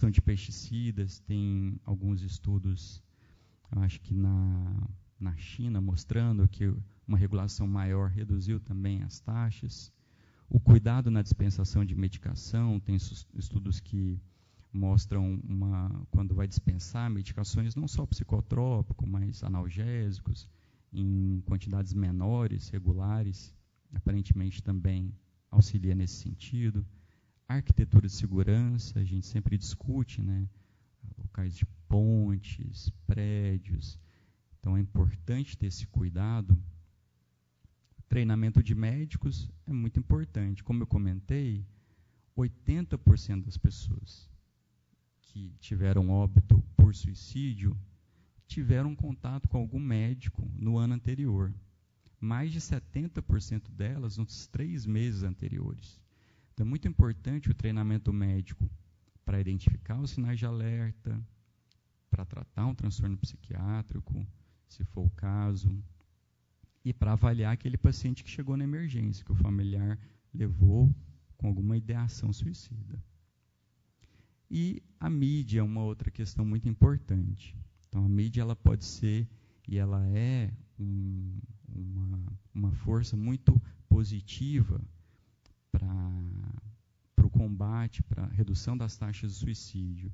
questão de pesticidas, tem alguns estudos, eu acho que na China, mostrando que uma regulação maior reduziu também as taxas. O cuidado na dispensação de medicação, tem estudos que mostram quando vai dispensar medicações, não só psicotrópicos, mas analgésicos, em quantidades menores, regulares, aparentemente também auxilia nesse sentido. A arquitetura de segurança, a gente sempre discute, né? Locais de pontes, prédios. Então, é importante ter esse cuidado. Treinamento de médicos é muito importante. Como eu comentei, 80% das pessoas que tiveram óbito por suicídio tiveram contato com algum médico no ano anterior. Mais de 70% delas nos 3 meses anteriores. Então, é muito importante o treinamento médico para identificar os sinais de alerta, para tratar um transtorno psiquiátrico, se for o caso, e para avaliar aquele paciente que chegou na emergência, que o familiar levou com alguma ideação suicida. E a mídia é uma outra questão muito importante. Então, a mídia ela pode ser, e ela é uma força muito positiva para o combate, para a redução das taxas de suicídio.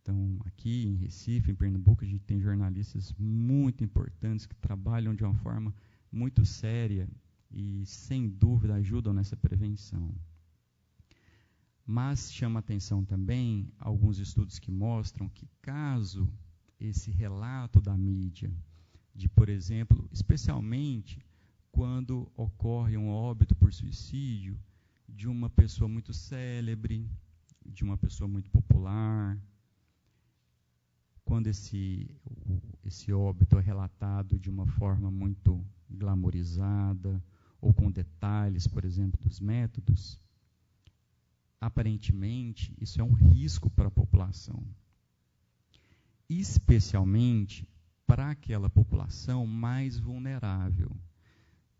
Então, aqui em Recife, em Pernambuco, a gente tem jornalistas muito importantes que trabalham de uma forma muito séria e, sem dúvida, ajudam nessa prevenção. Mas chama atenção também alguns estudos que mostram que, caso esse relato da mídia, de, por exemplo, especialmente quando ocorre um óbito por suicídio de uma pessoa muito célebre, de uma pessoa muito popular, quando esse óbito é relatado de uma forma muito glamorizada, ou com detalhes, por exemplo, dos métodos, aparentemente isso é um risco para a população. Especialmente para aquela população mais vulnerável.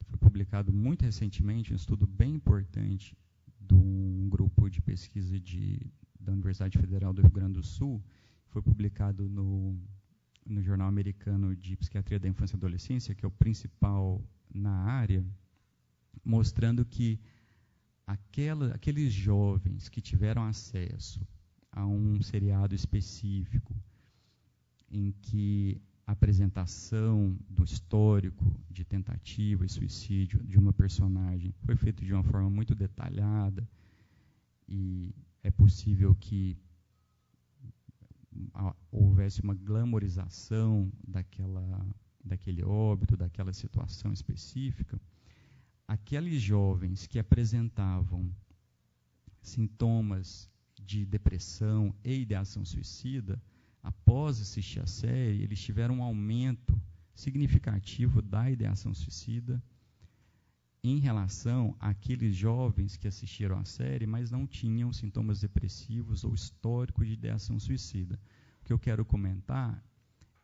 Foi publicado muito recentemente um estudo bem importante de um grupo de pesquisa da Universidade Federal do Rio Grande do Sul. Foi publicado no Jornal Americano de Psiquiatria da Infância e Adolescência, que é o principal na área, mostrando que aqueles jovens que tiveram acesso a um seriado específico, em que a apresentação do histórico de tentativa e suicídio de uma personagem foi feita de uma forma muito detalhada, e é possível que houvesse uma glamorização daquele óbito, daquela situação específica. Aqueles jovens que apresentavam sintomas de depressão e ideação suicida, após assistir a série, eles tiveram um aumento significativo da ideação suicida em relação àqueles jovens que assistiram à série, mas não tinham sintomas depressivos ou histórico de ideação suicida. O que eu quero comentar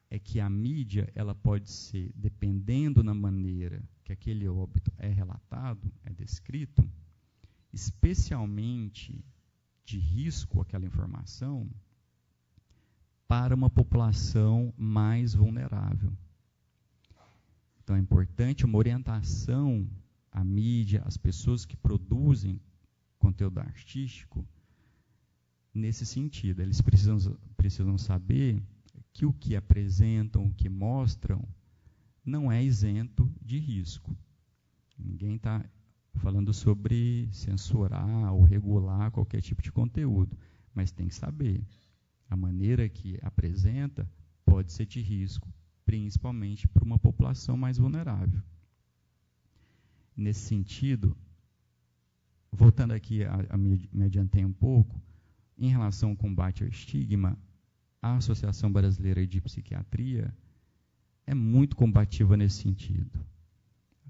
é que a mídia ela pode ser, dependendo da maneira que aquele óbito é relatado, é descrito, especialmente de risco aquela informação, para uma população mais vulnerável. Então, é importante uma orientação à mídia, às pessoas que produzem conteúdo artístico, nesse sentido. Eles precisam saber que o que apresentam, o que mostram, não é isento de risco. Ninguém está falando sobre censurar ou regular qualquer tipo de conteúdo, mas tem que saber. A maneira que apresenta pode ser de risco, principalmente para uma população mais vulnerável. Nesse sentido, voltando aqui, me adiantei um pouco, em relação ao combate ao estigma, a Associação Brasileira de Psiquiatria é muito combativa nesse sentido.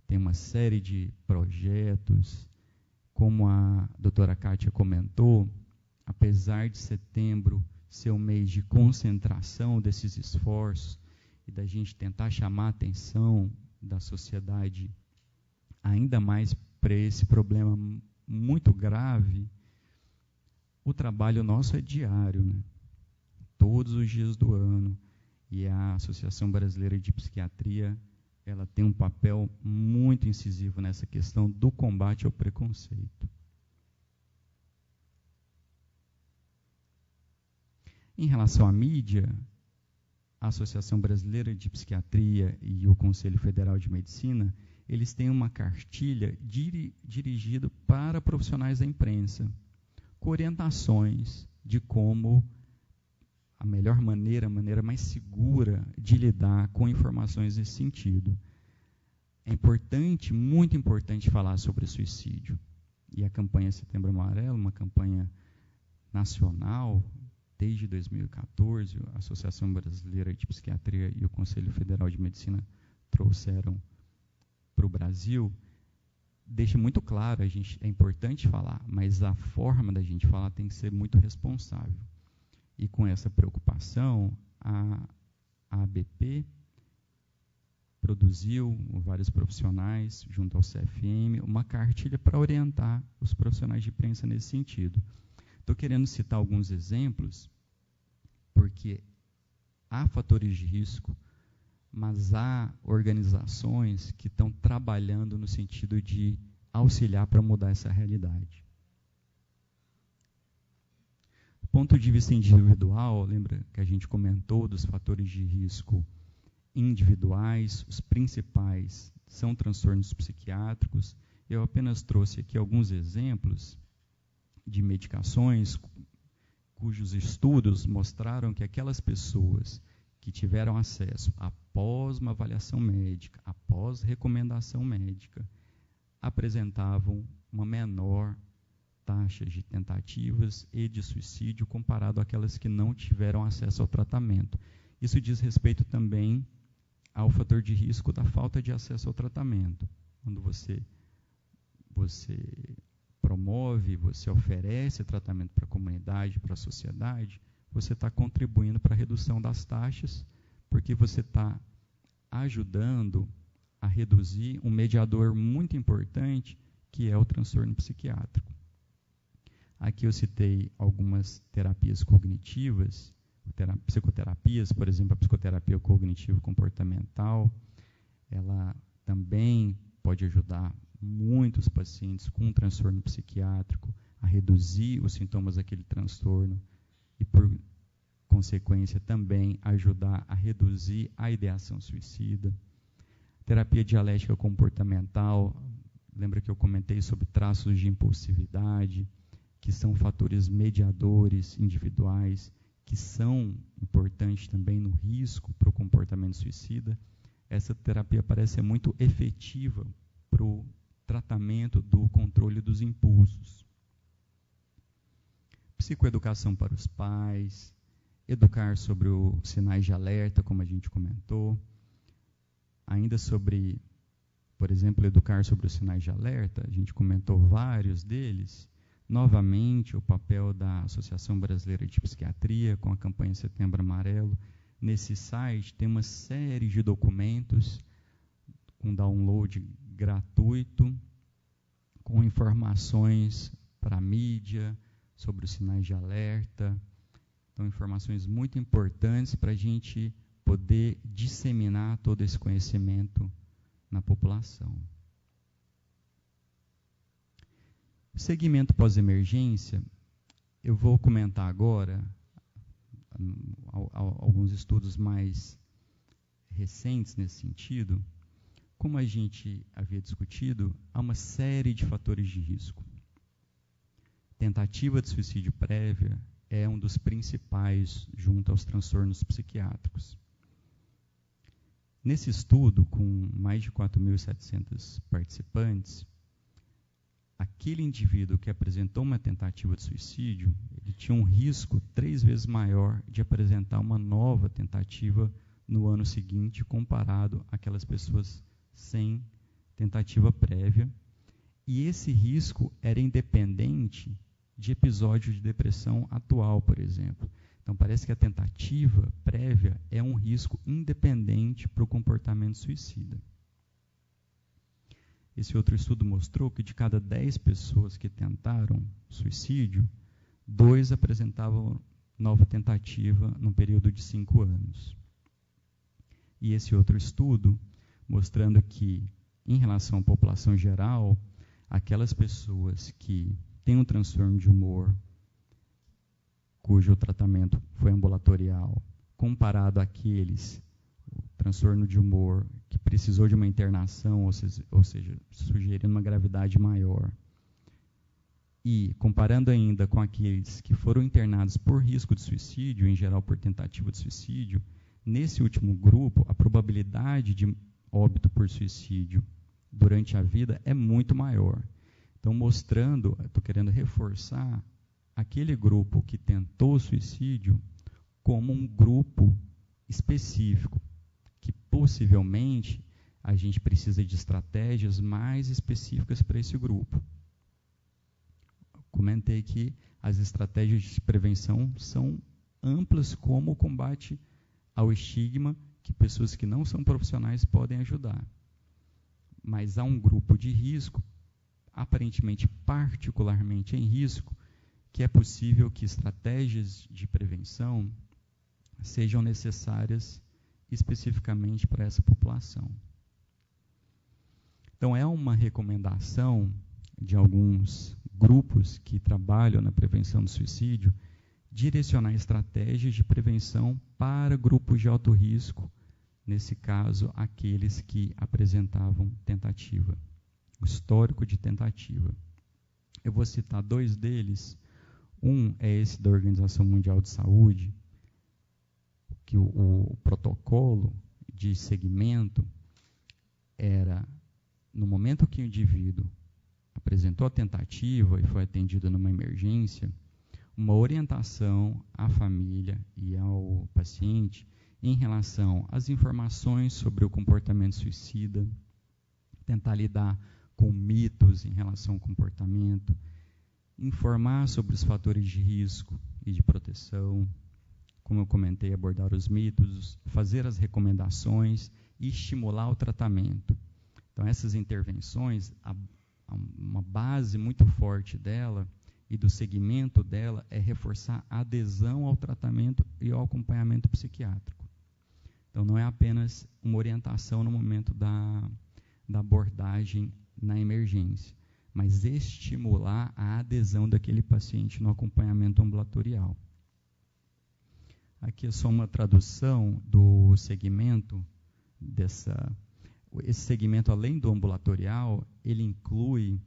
Tem uma série de projetos, como a doutora Kátia comentou, apesar de setembro ser um mês de concentração desses esforços e da gente tentar chamar a atenção da sociedade ainda mais para esse problema muito grave, O trabalho nosso é diário, né? Todos os dias do ano, e a Associação Brasileira de Psiquiatria, ela tem um papel muito incisivo nessa questão do combate ao preconceito. Em relação à mídia, a Associação Brasileira de Psiquiatria e o Conselho Federal de Medicina, eles têm uma cartilha dirigida para profissionais da imprensa, com orientações de como a melhor maneira, a maneira mais segura de lidar com informações nesse sentido. É importante, muito importante, falar sobre suicídio. E a campanha Setembro Amarelo, uma campanha nacional, desde 2014, a Associação Brasileira de Psiquiatria e o Conselho Federal de Medicina trouxeram para o Brasil, deixa muito claro, é importante falar, mas a forma da gente falar tem que ser muito responsável. E com essa preocupação, a ABP produziu, vários profissionais, junto ao CFM, uma cartilha para orientar os profissionais de imprensa nesse sentido. Estou querendo citar alguns exemplos, porque há fatores de risco, mas há organizações que estão trabalhando no sentido de auxiliar para mudar essa realidade. Do ponto de vista individual, lembra que a gente comentou dos fatores de risco individuais, os principais são transtornos psiquiátricos. Eu apenas trouxe aqui alguns exemplos de medicações cujos estudos mostraram que aquelas pessoas que tiveram acesso após uma avaliação médica, após recomendação médica, apresentavam uma menor taxa de tentativas e de suicídio comparado àquelas que não tiveram acesso ao tratamento. Isso diz respeito também ao fator de risco da falta de acesso ao tratamento. Quando você promove, você oferece tratamento para a comunidade, para a sociedade, você está contribuindo para a redução das taxas, porque você está ajudando a reduzir um mediador muito importante, que é o transtorno psiquiátrico. Aqui eu citei algumas terapias cognitivas, psicoterapias, por exemplo, a psicoterapia cognitivo-comportamental, ela também pode ajudar muitos pacientes com transtorno psiquiátrico a reduzir os sintomas daquele transtorno e, por consequência, também ajudar a reduzir a ideação suicida. Terapia dialética comportamental, lembra que eu comentei sobre traços de impulsividade, que são fatores mediadores individuais, que são importantes também no risco para o comportamento suicida. Essa terapia parece ser muito efetiva para o tratamento do controle dos impulsos. Psicoeducação para os pais, educar sobre os sinais de alerta, como a gente comentou. Ainda sobre, por exemplo, educar sobre os sinais de alerta, a gente comentou vários deles. Novamente, o papel da Associação Brasileira de Psiquiatria, com a campanha Setembro Amarelo. Nesse site tem uma série de documentos com download gratuito, com informações para a mídia, sobre os sinais de alerta. Então, informações muito importantes para a gente poder disseminar todo esse conhecimento na população. Segmento pós-emergência, eu vou comentar agora alguns estudos mais recentes nesse sentido. Como a gente havia discutido, há uma série de fatores de risco. Tentativa de suicídio prévia é um dos principais junto aos transtornos psiquiátricos. Nesse estudo, com mais de 4.700 participantes, aquele indivíduo que apresentou uma tentativa de suicídio, ele tinha um risco 3 vezes maior de apresentar uma nova tentativa no ano seguinte, comparado àquelas pessoas sem tentativa prévia. E esse risco era independente de episódio de depressão atual, por exemplo. Então, parece que a tentativa prévia é um risco independente para o comportamento suicida. Esse outro estudo mostrou que de cada 10 pessoas que tentaram suicídio, 2 apresentavam nova tentativa num período de 5 anos. E esse outro estudo, mostrando que, em relação à população geral, aquelas pessoas que têm um transtorno de humor, cujo tratamento foi ambulatorial, comparado àqueles, o transtorno de humor, que precisou de uma internação, ou seja, sugerindo uma gravidade maior, e comparando ainda com aqueles que foram internados por risco de suicídio, em geral por tentativa de suicídio, nesse último grupo, a probabilidade de óbito por suicídio durante a vida é muito maior. Então, mostrando, estou querendo reforçar aquele grupo que tentou suicídio como um grupo específico, que possivelmente a gente precisa de estratégias mais específicas para esse grupo. Comentei que as estratégias de prevenção são amplas, como o combate ao estigma, que pessoas que não são profissionais podem ajudar. Mas há um grupo de risco, aparentemente particularmente em risco, que é possível que estratégias de prevenção sejam necessárias especificamente para essa população. Então, é uma recomendação de alguns grupos que trabalham na prevenção do suicídio direcionar estratégias de prevenção para grupos de alto risco, nesse caso, aqueles que apresentavam tentativa, o histórico de tentativa. Eu vou citar 2 deles. Um é esse da Organização Mundial de Saúde, que o protocolo de segmento era, no momento que o indivíduo apresentou a tentativa e foi atendido numa emergência, uma orientação à família e ao paciente em relação às informações sobre o comportamento suicida, tentar lidar com mitos em relação ao comportamento, informar sobre os fatores de risco e de proteção, como eu comentei, abordar os mitos, fazer as recomendações e estimular o tratamento. Então, essas intervenções, uma base muito forte dela e do segmento dela é reforçar a adesão ao tratamento e ao acompanhamento psiquiátrico. Então, não é apenas uma orientação no momento da abordagem na emergência, mas estimular a adesão daquele paciente no acompanhamento ambulatorial. Aqui é só uma tradução do segmento esse segmento, além do ambulatorial, ele inclui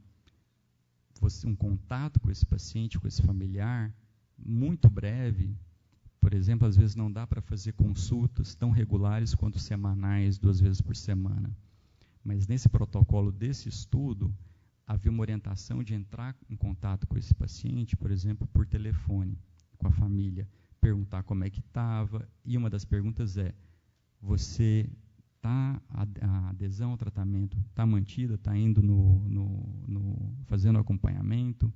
um contato com esse paciente, com esse familiar, muito breve. Por exemplo, às vezes não dá para fazer consultas tão regulares quanto semanais, 2 vezes por semana. Mas nesse protocolo desse estudo, havia uma orientação de entrar em contato com esse paciente, por exemplo, por telefone, com a família, perguntar como é que estava, e uma das perguntas é, a adesão ao tratamento está mantida, está indo fazendo acompanhamento?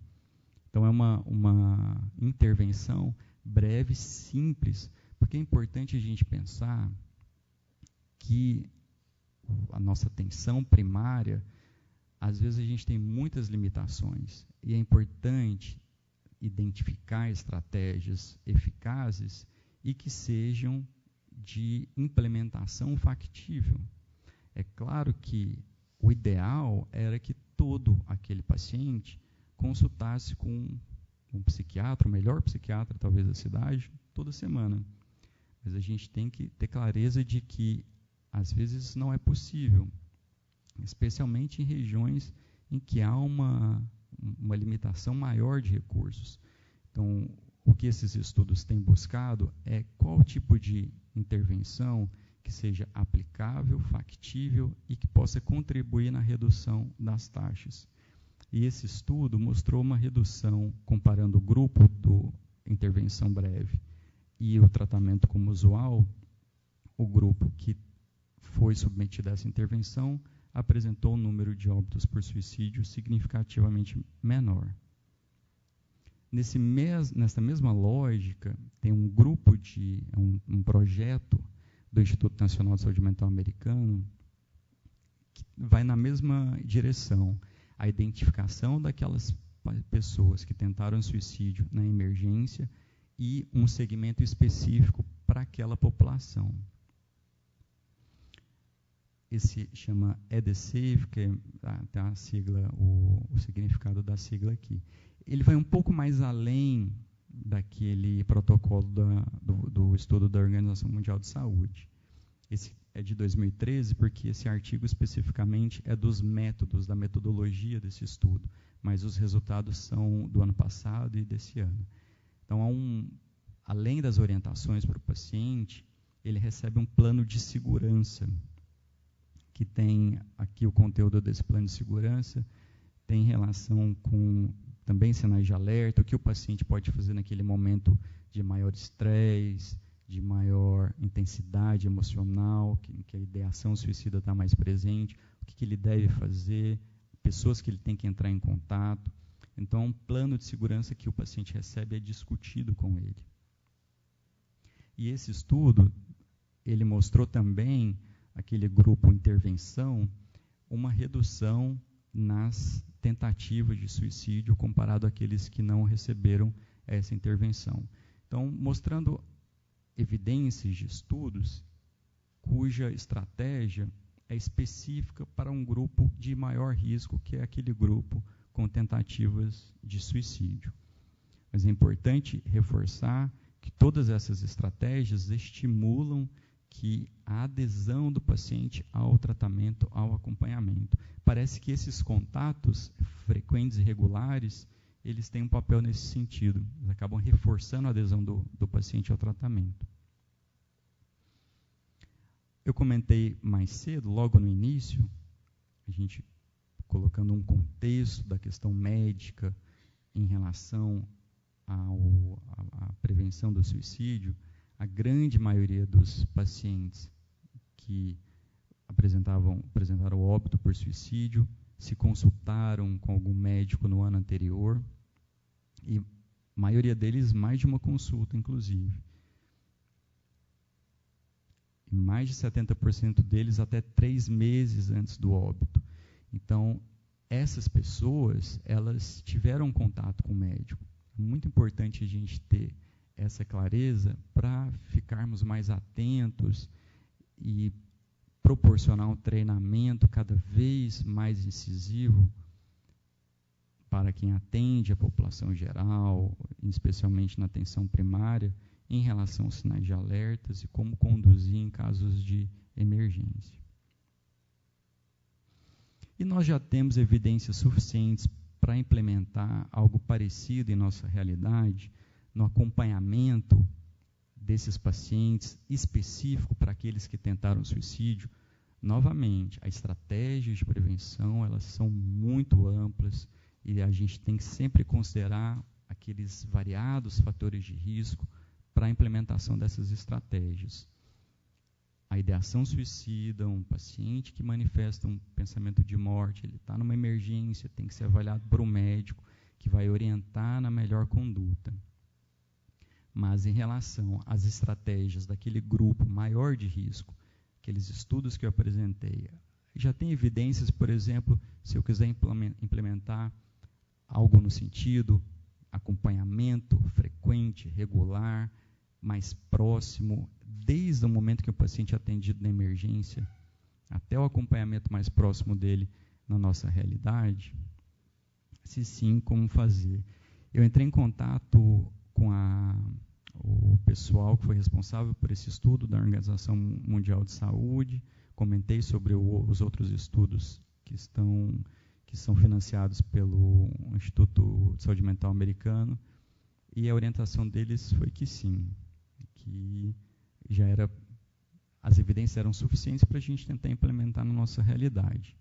Então, é uma intervenção breve, simples, porque é importante a gente pensar que a nossa atenção primária, às vezes a gente tem muitas limitações, e é importante identificar estratégias eficazes e que sejam de implementação factível. É claro que o ideal era que todo aquele paciente consultasse com um psiquiatra, o melhor psiquiatra talvez da cidade, toda semana. Mas a gente tem que ter clareza de que às vezes isso não é possível, especialmente em regiões em que há uma limitação maior de recursos. Então, o que esses estudos têm buscado é qual tipo de intervenção que seja aplicável, factível e que possa contribuir na redução das taxas. E esse estudo mostrou uma redução, comparando o grupo do intervenção breve e o tratamento como usual, o grupo que foi submetido a essa intervenção apresentou um número de óbitos por suicídio significativamente menor. Nessa mesma lógica, tem um grupo um projeto do Instituto Nacional de Saúde Mental americano que vai na mesma direção, a identificação daquelas pessoas que tentaram suicídio na emergência e um segmento específico para aquela população. Esse chama EDSAFE, que tem a sigla, o significado da sigla aqui. Ele vai um pouco mais além daquele protocolo do estudo da Organização Mundial de Saúde. Esse é de 2013, porque esse artigo especificamente é dos métodos, da metodologia desse estudo, mas os resultados são do ano passado e desse ano. Então, além das orientações para o paciente, ele recebe um plano de segurança, que tem aqui o conteúdo desse plano de segurança, tem relação com também sinais de alerta, o que o paciente pode fazer naquele momento de maior estresse, de maior intensidade emocional, que a ideação suicida está mais presente, o que ele deve fazer, pessoas que ele tem que entrar em contato. Então, um plano de segurança que o paciente recebe é discutido com ele. E esse estudo, ele mostrou também, aquele grupo intervenção, uma redução nas tentativas de suicídio comparado àqueles que não receberam essa intervenção. Então, mostrando evidências de estudos cuja estratégia é específica para um grupo de maior risco, que é aquele grupo com tentativas de suicídio. Mas é importante reforçar que todas essas estratégias estimulam que a adesão do paciente ao tratamento, ao acompanhamento. Parece que esses contatos frequentes e regulares, eles têm um papel nesse sentido. Eles acabam reforçando a adesão do paciente ao tratamento. Eu comentei mais cedo, logo no início, a gente colocando um contexto da questão médica em relação à prevenção do suicídio, a grande maioria dos pacientes que apresentaram óbito por suicídio se consultaram com algum médico no ano anterior, e a maioria deles mais de uma consulta, inclusive. E mais de 70% deles até 3 meses antes do óbito. Então, essas pessoas, elas tiveram contato com o médico. É muito importante a gente ter essa clareza para ficarmos mais atentos e proporcionar um treinamento cada vez mais incisivo para quem atende a população geral, especialmente na atenção primária, em relação aos sinais de alertas e como conduzir em casos de emergência. E nós já temos evidências suficientes para implementar algo parecido em nossa realidade, no acompanhamento desses pacientes, específico para aqueles que tentaram suicídio. Novamente, as estratégias de prevenção, elas são muito amplas e a gente tem que sempre considerar aqueles variados fatores de risco para a implementação dessas estratégias. A ideação suicida, um paciente que manifesta um pensamento de morte, ele está numa emergência, tem que ser avaliado por um médico que vai orientar na melhor conduta. Mas em relação às estratégias daquele grupo maior de risco, aqueles estudos que eu apresentei, já tem evidências, por exemplo, se eu quiser implementar algo no sentido acompanhamento frequente, regular, mais próximo, desde o momento que o paciente é atendido na emergência, até o acompanhamento mais próximo dele na nossa realidade, se sim, como fazer. Eu entrei em contato com o pessoal que foi responsável por esse estudo da Organização Mundial de Saúde, comentei sobre os outros estudos que são financiados pelo Instituto de Saúde Mental Americano, e a orientação deles foi que sim, que as evidências eram suficientes para a gente tentar implementar na nossa realidade.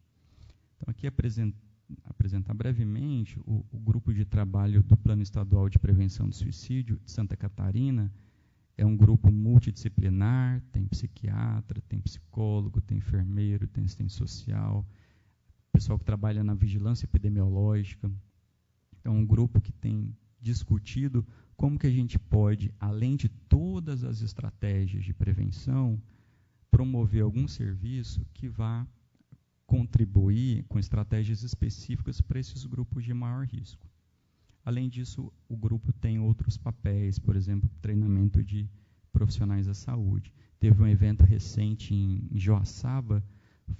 Então, aqui apresentar brevemente o grupo de trabalho do Plano Estadual de Prevenção do Suicídio de Santa Catarina. É um grupo multidisciplinar, tem psiquiatra, tem psicólogo, tem enfermeiro, tem assistente social, pessoal que trabalha na vigilância epidemiológica. Então, é um grupo que tem discutido como que a gente pode, além de todas as estratégias de prevenção, promover algum serviço que vá contribuir com estratégias específicas para esses grupos de maior risco. Além disso, o grupo tem outros papéis, por exemplo, treinamento de profissionais da saúde. Teve um evento recente em Joaçaba,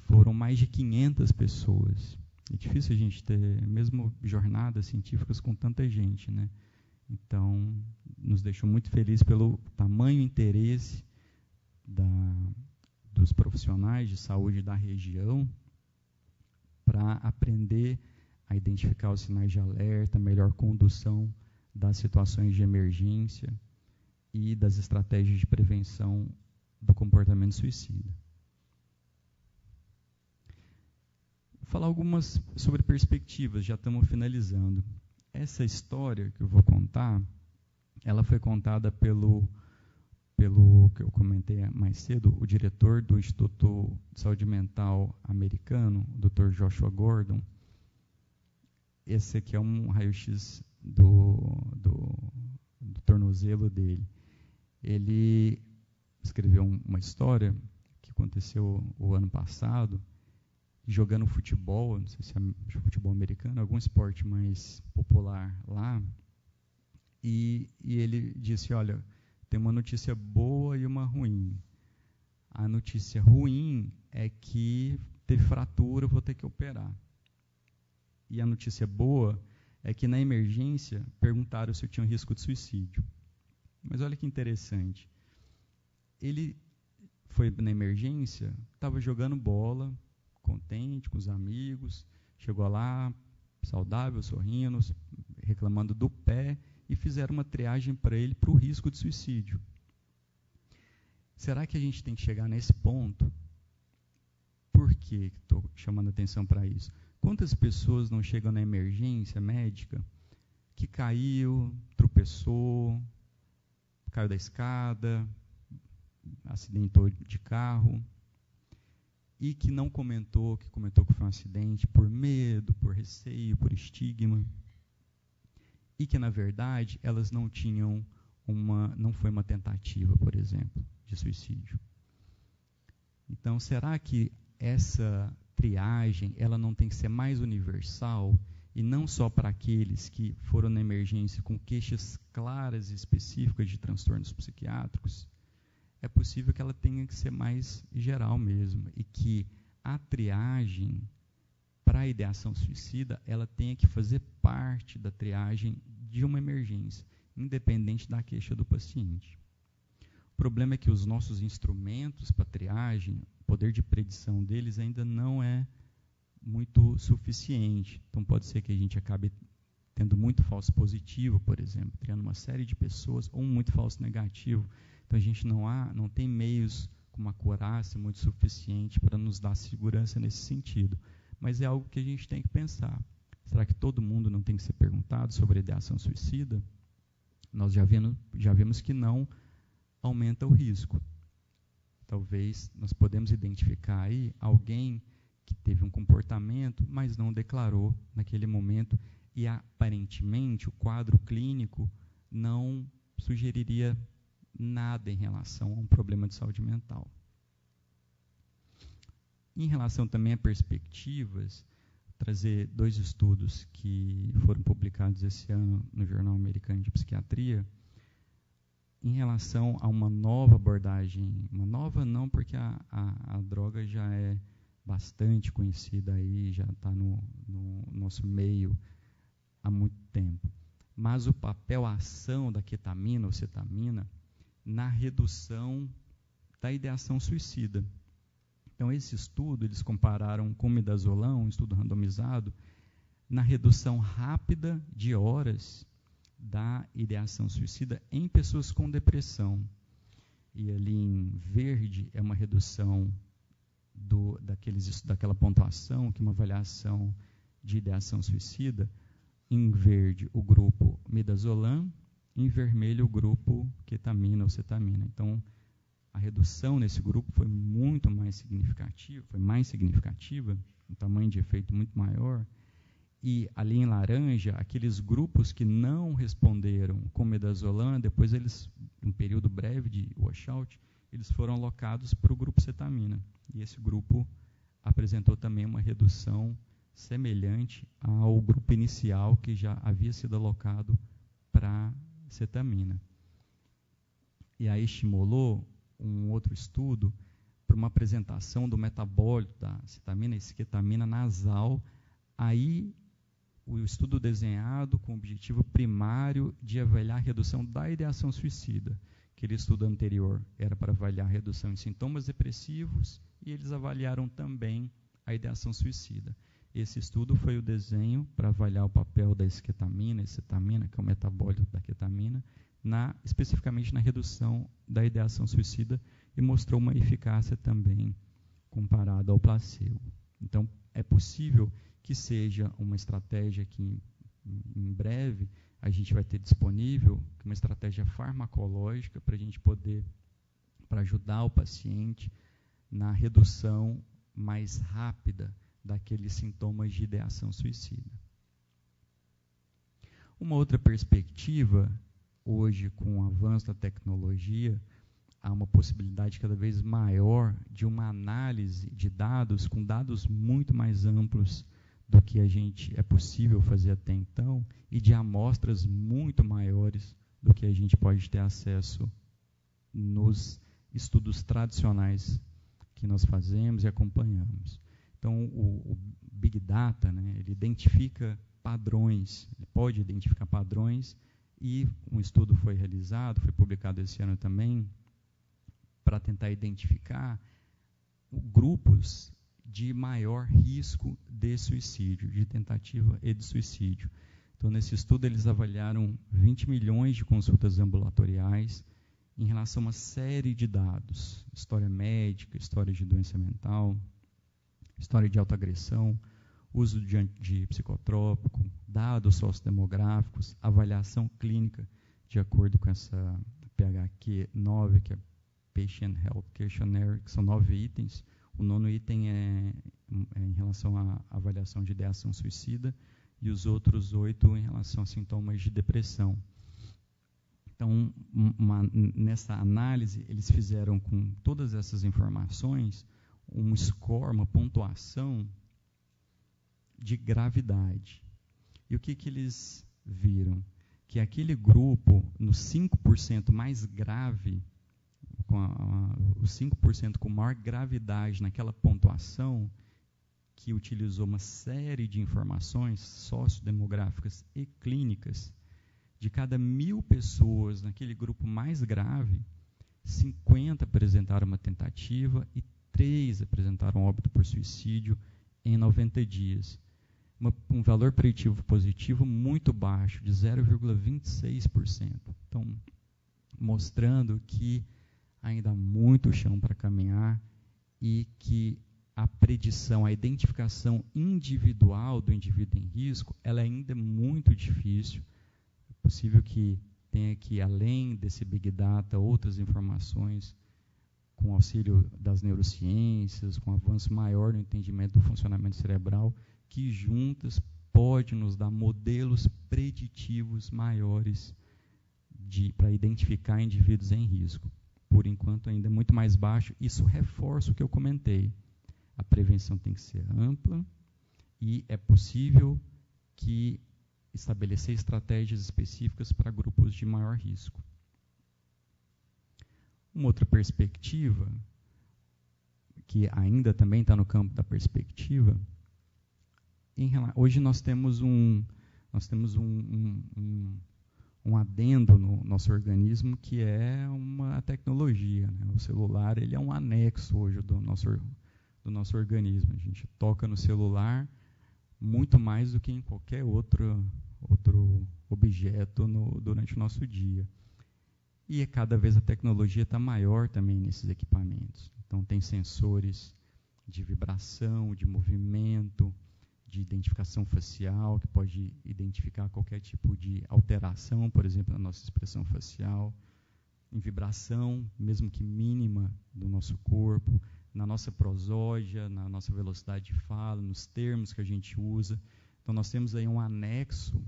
foram mais de 500 pessoas. É difícil a gente ter, mesmo jornadas científicas com tanta gente, né? Então, nos deixou muito felizes pelo tamanho e interesse dos profissionais de saúde da região para aprender a identificar os sinais de alerta, melhor condução das situações de emergência e das estratégias de prevenção do comportamento suicida. Vou falar algumas sobre perspectivas, já estamos finalizando. Essa história que eu vou contar, ela foi contada pelo que eu comentei mais cedo, o diretor do Instituto de Saúde Mental americano, o Dr. Joshua Gordon. Esse aqui é um raio-x do tornozelo dele. Ele escreveu uma história que aconteceu o ano passado, jogando futebol, não sei se é futebol americano, algum esporte mais popular lá, e ele disse, olha, tem uma notícia boa e uma ruim. A notícia ruim é que teve fratura, vou ter que operar. E a notícia boa é que na emergência perguntaram se eu tinha um risco de suicídio. Mas olha que interessante. Ele foi na emergência, estava jogando bola, contente com os amigos, chegou lá, saudável, sorrindo, reclamando do pé, e fizeram uma triagem para ele para o risco de suicídio. Será que a gente tem que chegar nesse ponto? Por que estou chamando a atenção para isso? Quantas pessoas não chegam na emergência médica que caiu, tropeçou, caiu da escada, acidentou de carro, e que não comentou, que comentou que foi um acidente por medo, por receio, por estigma, e que, na verdade, elas não tinham não foi uma tentativa, por exemplo, de suicídio. Então, será que essa triagem ela não tem que ser mais universal e não só para aqueles que foram na emergência com queixas claras e específicas de transtornos psiquiátricos? É possível que ela tenha que ser mais geral mesmo e que a triagem para a ideação suicida ela tenha que fazer parte da triagem de uma emergência, independente da queixa do paciente. O problema é que os nossos instrumentos para triagem, o poder de predição deles ainda não é muito suficiente. Então pode ser que a gente acabe tendo muito falso positivo, por exemplo, triando uma série de pessoas, ou muito falso negativo. Então a gente não tem meios com uma acurácia muito suficiente para nos dar segurança nesse sentido. Mas é algo que a gente tem que pensar. Será que todo mundo não tem que ser perguntado sobre a ideação suicida? Nós já vimos que não aumenta o risco. Talvez nós podemos identificar aí alguém que teve um comportamento, mas não declarou naquele momento, e aparentemente o quadro clínico não sugeriria nada em relação a um problema de saúde mental. Em relação também a perspectivas, trazer 2 estudos que foram publicados esse ano no Jornal Americano de Psiquiatria, em relação a uma nova abordagem, uma nova não, porque a droga já é bastante conhecida aí, já está no nosso meio há muito tempo. Mas o papel, a ação da ketamina ou cetamina na redução da ideação suicida. Então, esse estudo, eles compararam com o midazolam, um estudo randomizado, na redução rápida de horas da ideação suicida em pessoas com depressão. E ali em verde é uma redução daquela pontuação, que é uma avaliação de ideação suicida. Em verde, o grupo midazolam, em vermelho, o grupo ketamina ou cetamina. Então, a redução nesse grupo foi muito mais significativa, um tamanho de efeito muito maior. E ali em laranja, aqueles grupos que não responderam com midazolam, depois eles, um período breve de washout, eles foram alocados para o grupo cetamina. E esse grupo apresentou também uma redução semelhante ao grupo inicial que já havia sido alocado para cetamina. E aí estimulou um outro estudo para uma apresentação do metabólito da cetamina e esquetamina nasal. Aí o estudo desenhado com o objetivo primário de avaliar a redução da ideação suicida. Aquele estudo anterior era para avaliar a redução em sintomas depressivos e eles avaliaram também a ideação suicida. Esse estudo foi o desenho para avaliar o papel da esquetamina e cetamina, que é o metabólito da ketamina, especificamente na redução da ideação suicida, e mostrou uma eficácia também comparada ao placebo. Então, é possível que seja uma estratégia que, em breve, a gente vai ter disponível, uma estratégia farmacológica para a gente poder, para ajudar o paciente na redução mais rápida daqueles sintomas de ideação suicida. Uma outra perspectiva, hoje, com o avanço da tecnologia, há uma possibilidade cada vez maior de uma análise de dados, com dados muito mais amplos do que é possível fazer até então, e de amostras muito maiores do que a gente pode ter acesso nos estudos tradicionais que nós fazemos e acompanhamos. Então, o Big Data, né, ele identifica padrões, ele pode identificar padrões, e um estudo foi realizado, foi publicado esse ano também, para tentar identificar grupos de maior risco de suicídio, de tentativa e de suicídio. Então, nesse estudo, eles avaliaram 20 milhões de consultas ambulatoriais em relação a uma série de dados: história médica, história de doença mental, história de autoagressão, uso de psicotrópico, dados sociodemográficos, avaliação clínica, de acordo com essa PHQ-9, que é Patient Health Questionnaire, que são 9 itens. O 9º item é em relação à avaliação de ideação suicida e os outros 8 em relação a sintomas de depressão. Então, nessa análise, eles fizeram com todas essas informações um score, uma pontuação de gravidade. E o que eles viram? Que aquele grupo, no 5% mais grave, os 5% com maior gravidade naquela pontuação, que utilizou uma série de informações sociodemográficas e clínicas, de cada 1.000 pessoas naquele grupo mais grave, 50 apresentaram uma tentativa e 3 apresentaram óbito por suicídio em 90 dias. Um valor preditivo positivo muito baixo, de 0,26%. Então, mostrando que ainda há muito chão para caminhar e que a predição, a identificação individual do indivíduo em risco, ela ainda é muito difícil. É possível que tenha que, além desse Big Data, outras informações com auxílio das neurociências, com avanço maior no entendimento do funcionamento cerebral, que juntas pode nos dar modelos preditivos maiores para identificar indivíduos em risco. Por enquanto, ainda é muito mais baixo. Isso reforça o que eu comentei. A prevenção tem que ser ampla e é possível que estabelecer estratégias específicas para grupos de maior risco. Uma outra perspectiva, que ainda também está no campo da perspectiva, hoje nós temos um adendo no nosso organismo, que é uma tecnologia, né? O celular, ele é um anexo hoje do nosso organismo. A gente toca no celular muito mais do que em qualquer outro objeto durante o nosso dia. E cada vez a tecnologia está maior também nesses equipamentos. Então, tem sensores de vibração, de movimento, de identificação facial, que pode identificar qualquer tipo de alteração, por exemplo, na nossa expressão facial, em vibração, mesmo que mínima, do nosso corpo, na nossa prosódia, na nossa velocidade de fala, nos termos que a gente usa. Então, nós temos aí um anexo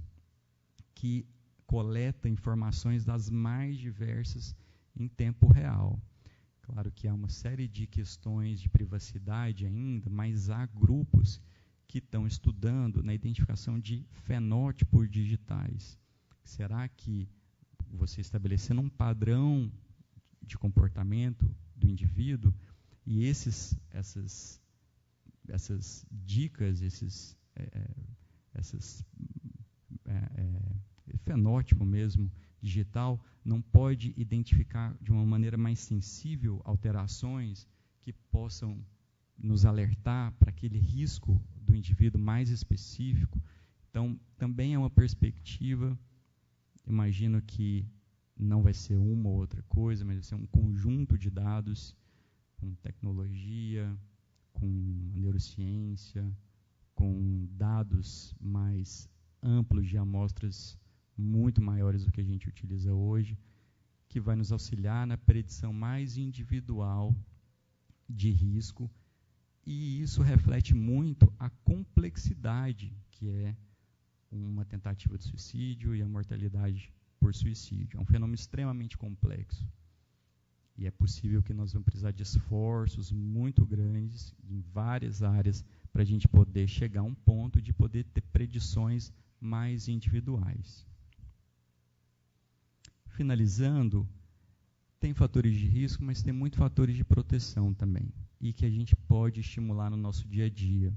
que coleta informações das mais diversas em tempo real. Claro que há uma série de questões de privacidade ainda, mas há grupos que estão estudando na identificação de fenótipos digitais. Será que você estabelecendo um padrão de comportamento do indivíduo e essas dicas, esses fenótipo mesmo digital, não pode identificar de uma maneira mais sensível alterações que possam nos alertar para aquele risco do indivíduo mais específico? Então, também é uma perspectiva, imagino que não vai ser uma ou outra coisa, mas vai ser um conjunto de dados com tecnologia, com neurociência, com dados mais amplos de amostras muito maiores do que a gente utiliza hoje, que vai nos auxiliar na predição mais individual de risco, e isso reflete muito a complexidade que é uma tentativa de suicídio e a mortalidade por suicídio. É um fenômeno extremamente complexo. E é possível que nós vamos precisar de esforços muito grandes em várias áreas para a gente poder chegar a um ponto de poder ter predições mais individuais. Finalizando, tem fatores de risco, mas tem muitos fatores de proteção também, e que a gente pode estimular no nosso dia a dia.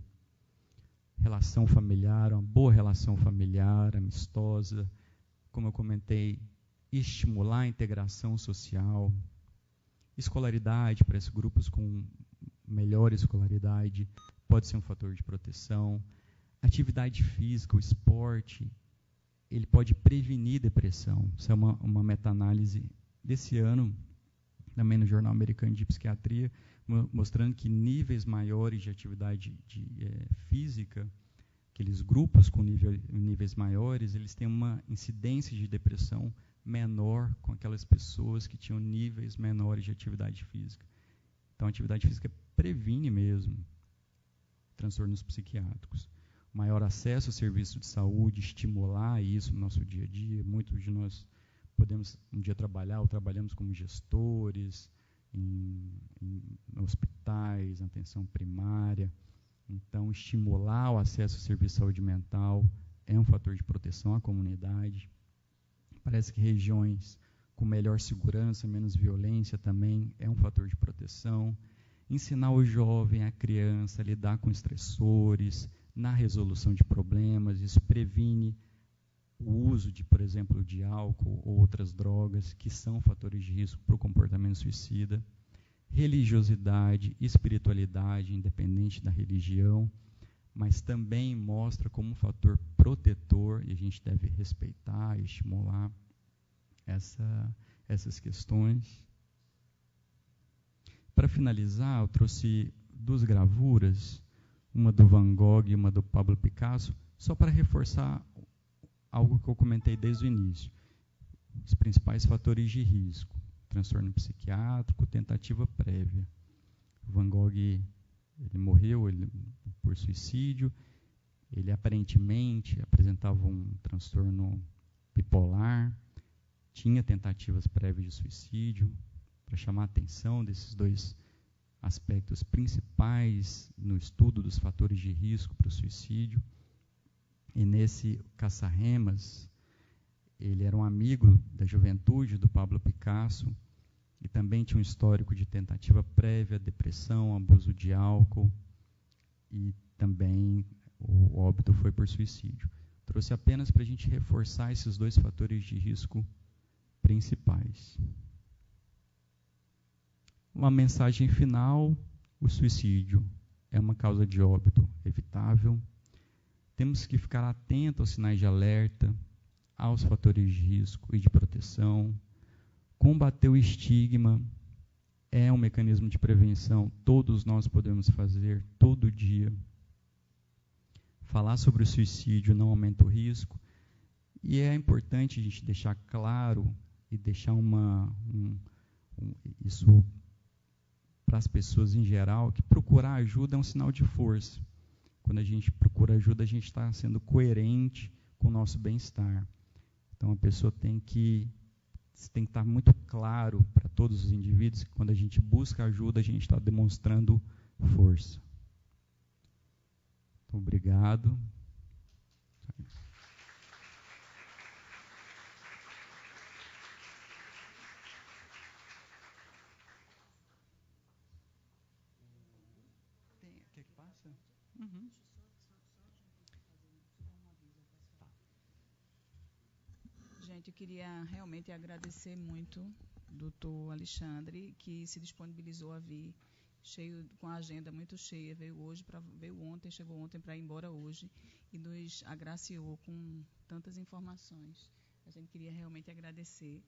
Relação familiar, uma boa relação familiar, amistosa, como eu comentei, estimular a integração social. Escolaridade, para esses grupos com melhor escolaridade, pode ser um fator de proteção. Atividade física, o esporte, ele pode prevenir depressão. Isso é uma meta-análise desse ano, também no Jornal Americano de Psiquiatria, mostrando que níveis maiores de atividade física, aqueles grupos com níveis maiores, eles têm uma incidência de depressão menor com aquelas pessoas que tinham níveis menores de atividade física. Então, a atividade física previne mesmo transtornos psiquiátricos. Maior acesso ao serviço de saúde, estimular isso no nosso dia a dia. Muitos de nós podemos um dia trabalhar ou trabalhamos como gestores em hospitais, na atenção primária. Então, estimular o acesso ao serviço de saúde mental é um fator de proteção à comunidade. Parece que regiões com melhor segurança, menos violência também é um fator de proteção. Ensinar o jovem, a criança, a lidar com estressores, na resolução de problemas, isso previne o uso de, por exemplo, de álcool ou outras drogas, que são fatores de risco para o comportamento suicida. Religiosidade, espiritualidade, independente da religião, mas também mostra como um fator protetor, e a gente deve respeitar e estimular essas questões. Para finalizar, eu trouxe duas gravuras, uma do Van Gogh e uma do Pablo Picasso, só para reforçar algo que eu comentei desde o início. Os principais fatores de risco: transtorno psiquiátrico, tentativa prévia. Van Gogh, ele morreu por suicídio. Ele aparentemente apresentava um transtorno bipolar, tinha tentativas prévias de suicídio. Para chamar a atenção desses dois aspectos principais no estudo dos fatores de risco para o suicídio. E nesse Caça-Remas, ele era um amigo da juventude do Pablo Picasso e também tinha um histórico de tentativa prévia, depressão, abuso de álcool, e também o óbito foi por suicídio. Trouxe apenas para a gente reforçar esses dois fatores de risco principais. Uma mensagem final: o suicídio é uma causa de óbito evitável. Temos que ficar atentos aos sinais de alerta, aos fatores de risco e de proteção. Combater o estigma é um mecanismo de prevenção, todos nós podemos fazer todo dia. Falar sobre o suicídio não aumenta o risco, e é importante a gente deixar claro e deixar isso para as pessoas em geral, que procurar ajuda é um sinal de força. Quando a gente procura ajuda, a gente está sendo coerente com o nosso bem-estar. Então, a pessoa tem que estar muito claro para todos os indivíduos que quando a gente busca ajuda, a gente está demonstrando força. Obrigado. Quer que passa? Uhum. Gente, eu queria realmente agradecer muito o doutor Alexandre, que se disponibilizou a vir, cheio, com a agenda muito cheia, veio ontem, chegou ontem para ir embora hoje, e nos agraciou com tantas informações. A gente queria realmente agradecer.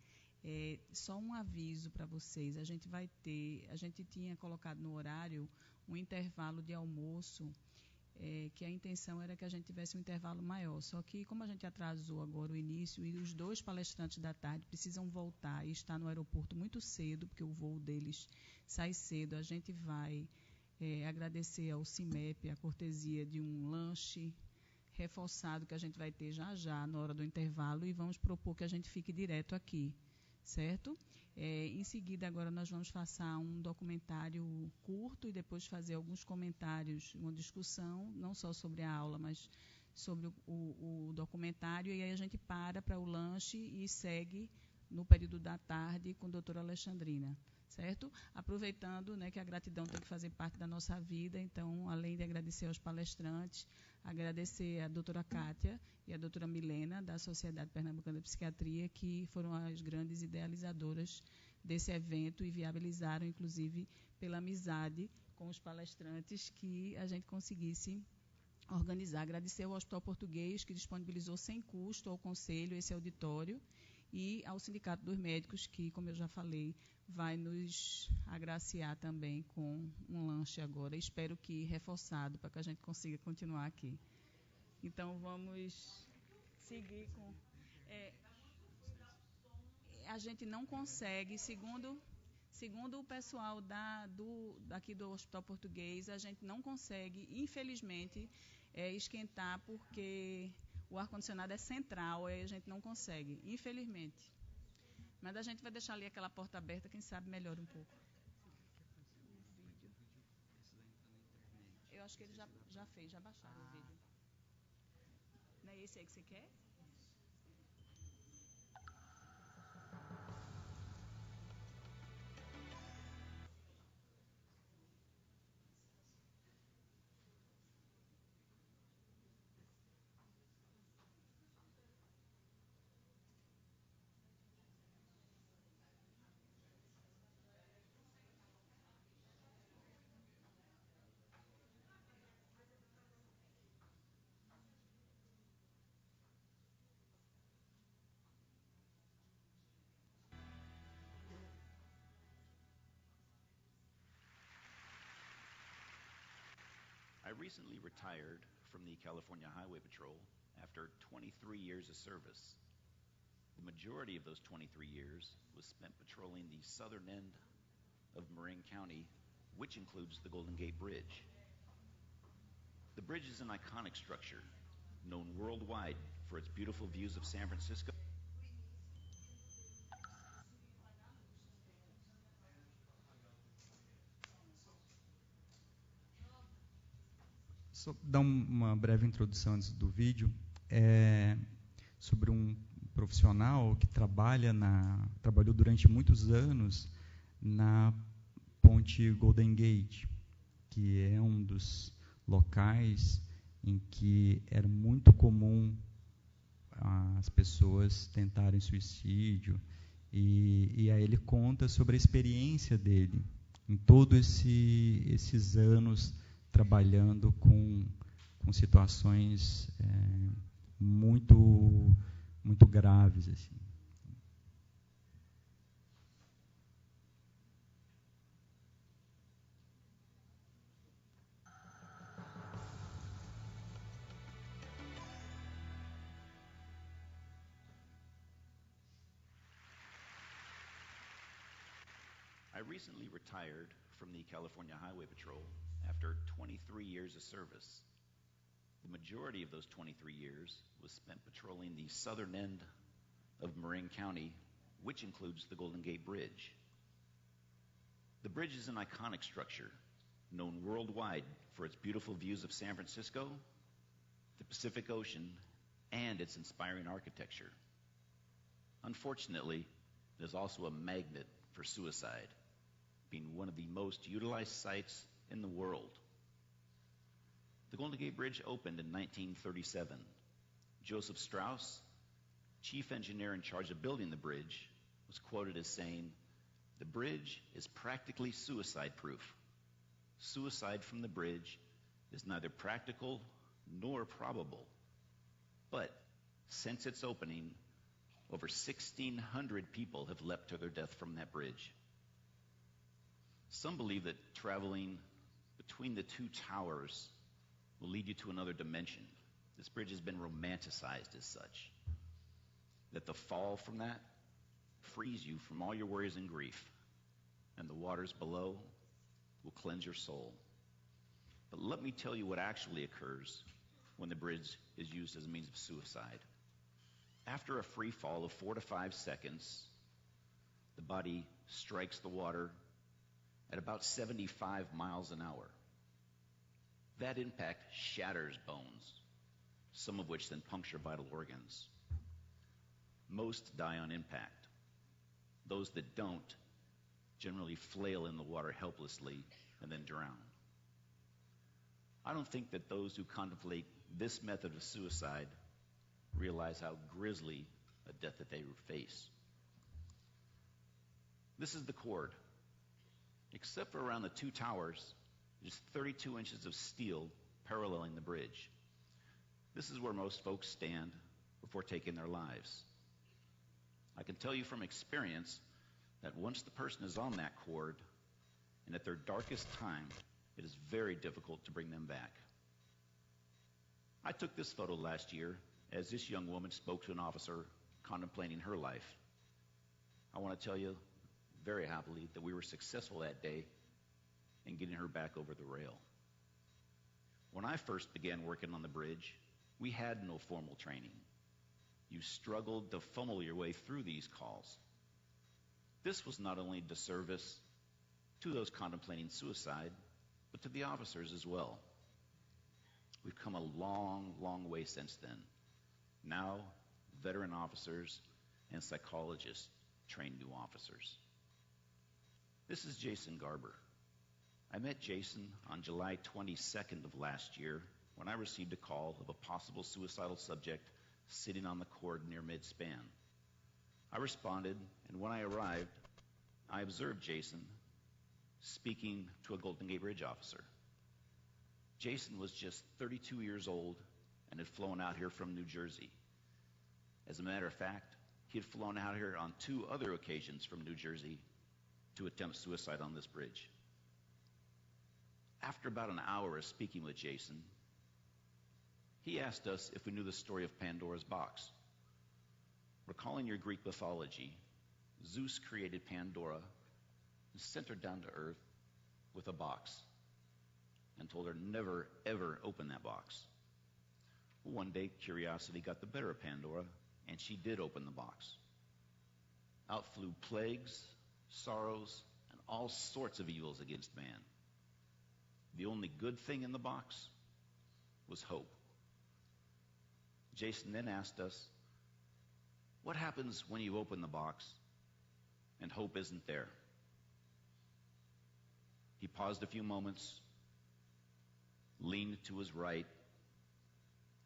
Só um aviso para vocês, a gente tinha colocado no horário um intervalo de almoço, que a intenção era que a gente tivesse um intervalo maior. Só que, como a gente atrasou agora o início, e os 2 palestrantes da tarde precisam voltar e estar no aeroporto muito cedo, porque o voo deles sai cedo, a gente vai agradecer ao CIMEP a cortesia de um lanche reforçado que a gente vai ter já já, na hora do intervalo, e vamos propor que a gente fique direto aqui, certo? Em seguida, agora nós vamos passar um documentário curto e depois fazer alguns comentários, uma discussão, não só sobre a aula, mas sobre o documentário, e aí a gente para o lanche e segue no período da tarde com a doutora Alexandrina, certo? Aproveitando, né, que a gratidão tem que fazer parte da nossa vida, então, além de agradecer aos palestrantes, agradecer a doutora Kátia e a doutora Milena, da Sociedade Pernambucana de Psiquiatria, que foram as grandes idealizadoras desse evento e viabilizaram, inclusive, pela amizade com os palestrantes, que a gente conseguisse organizar. Agradecer ao Hospital Português, que disponibilizou sem custo ao Conselho esse auditório, e ao Sindicato dos Médicos, que, como eu já falei, vai nos agraciar também com um lanche agora. Espero que reforçado, para que a gente consiga continuar aqui. Então, vamos seguir com... a gente não consegue, segundo o pessoal daqui do Hospital Português, a gente não consegue, infelizmente, esquentar, porque o ar-condicionado é central, aí a gente não consegue, infelizmente. Mas a gente vai deixar ali aquela porta aberta, quem sabe melhora um pouco. Eu acho que ele já fez, já baixaram o vídeo. Não é esse aí que você quer? I recently retired from the California Highway Patrol after 23 years of service. The majority of those 23 years was spent patrolling the southern end of Marin County, which includes the Golden Gate Bridge. The bridge is an iconic structure, known worldwide for its beautiful views of San Francisco. Só dar uma breve introdução antes do vídeo, sobre um profissional que trabalhou durante muitos anos na ponte Golden Gate, que é um dos locais em que era muito comum as pessoas tentarem suicídio, e aí ele conta sobre a experiência dele em todos esses anos trabalhando com situações muito graves, assim. I recently retired from the California Highway Patrol after 23 years of service. The majority of those 23 years was spent patrolling the southern end of Marin County, which includes the Golden Gate Bridge. The bridge is an iconic structure, known worldwide for its beautiful views of San Francisco the Pacific Ocean, and its inspiring architecture. Unfortunately, it is also a magnet for suicide, being one of the most utilized sites in the world. The Golden Gate Bridge opened in 1937. Joseph Strauss, chief engineer in charge of building the bridge, was quoted as saying, "The bridge is practically suicide-proof. Suicide from the bridge is neither practical nor probable. But since its opening, over 1,600 people have leapt to their death from that bridge." Some believe that traveling between the two towers will lead you to another dimension. This bridge has been romanticized as such. That the fall from that frees you from all your worries and grief, and the waters below will cleanse your soul. But let me tell you what actually occurs when the bridge is used as a means of suicide. After a free fall of 4 to 5 seconds, the body strikes the water at about 75 miles an hour. That impact shatters bones, some of which then puncture vital organs. Most die on impact. Those that don't generally flail in the water helplessly and then drown. I don't think that those who contemplate this method of suicide realize how grisly a death that they face. This is the cord. Except for around the two towers, there's 32 inches of steel paralleling the bridge. This is where most folks stand before taking their lives. I can tell you from experience that once the person is on that cord, and at their darkest time, it is very difficult to bring them back. I took this photo last year as this young woman spoke to an officer contemplating her life. I want to tell you very happily that we were successful that day in getting her back over the rail. When I first began working on the bridge, we had no formal training. You struggled to funnel your way through these calls. This was not only a disservice to those contemplating suicide, but to the officers as well. We've come a long, long way since then. Now, veteran officers and psychologists train new officers. This is Jason Garber. I met Jason on July 22nd of last year when I received a call of a possible suicidal subject sitting on the cord near mid-span. I responded, and when I arrived, I observed Jason speaking to a Golden Gate Bridge officer. Jason was just 32 years old and had flown out here from New Jersey. As a matter of fact, he had flown out here on 2 other occasions from New Jersey to attempt suicide on this bridge. After about an hour of speaking with Jason, he asked us if we knew the story of Pandora's box. Recalling your Greek mythology, Zeus created Pandora and sent her down to earth with a box and told her never, ever open that box. One day, curiosity got the better of Pandora, and she did open the box. Out flew plagues, sorrows, and all sorts of evils against man. The only good thing in the box was hope. Jason then asked us, what happens when you open the box and hope isn't there? He paused a few moments, leaned to his right,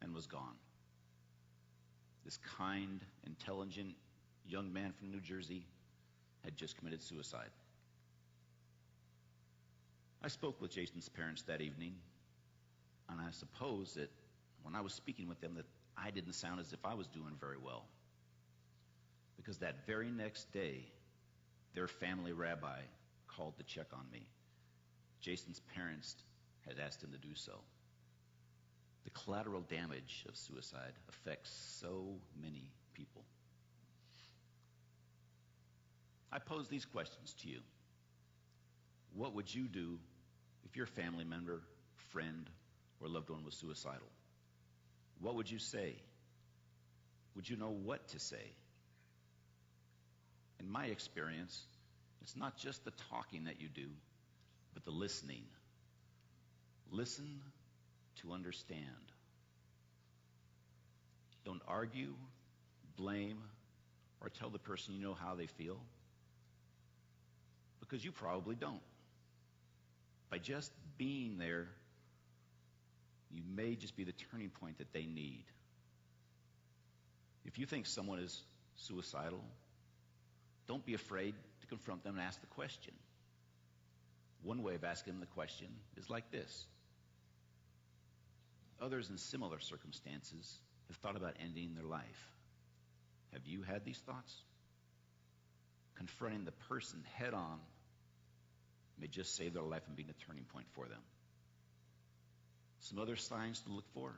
and was gone. This kind, intelligent young man from New Jersey had just committed suicide. I spoke with Jason's parents that evening, and I suppose that when I was speaking with them that I didn't sound as if I was doing very well. Because that very next day, their family rabbi called to check on me. Jason's parents had asked him to do so. The collateral damage of suicide affects so many people. I pose these questions to you. What would you do if your family member, friend, or loved one was suicidal? What would you say? Would you know what to say? In my experience, it's not just the talking that you do, but the listening. Listen to understand. Don't argue, blame, or tell the person you know how they feel, because you probably don't. By just being there, you may just be the turning point that they need. If you think someone is suicidal, don't be afraid to confront them and ask the question. One way of asking them the question is like this. Others in similar circumstances have thought about ending their life. Have you had these thoughts? Confronting the person head on may just save their life and be a turning point for them. Some other signs to look for: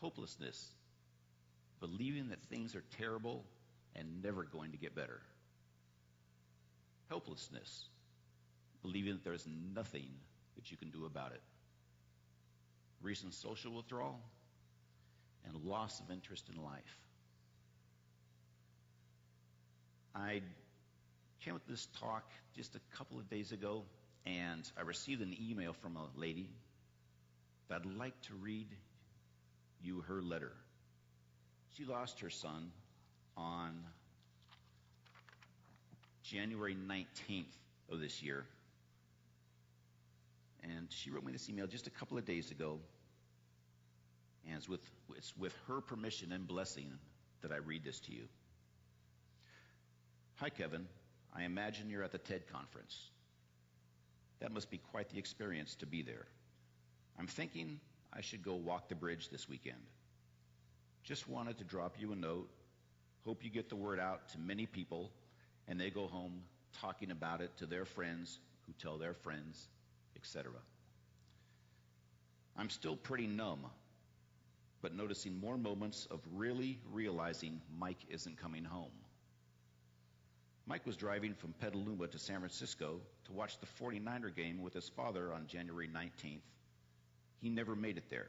hopelessness, believing that things are terrible and never going to get better. Helplessness, believing that there's nothing that you can do about it. Recent social withdrawal, and loss of interest in life. I came with this talk just a couple of days ago, and I received an email from a lady that I'd like to read you her letter. She lost her son on January 19th of this year. And she wrote me this email just a couple of days ago. And it's with her permission and blessing that I read this to you. Hi, Kevin. I imagine you're at the TED conference. That must be quite the experience to be there. I'm thinking I should go walk the bridge this weekend. Just wanted to drop you a note. Hope you get the word out to many people, and they go home talking about it to their friends who tell their friends, etc. I'm still pretty numb, but noticing more moments of really realizing Mike isn't coming home. Mike was driving from Petaluma to San Francisco to watch the 49er game with his father on January 19th. He never made it there.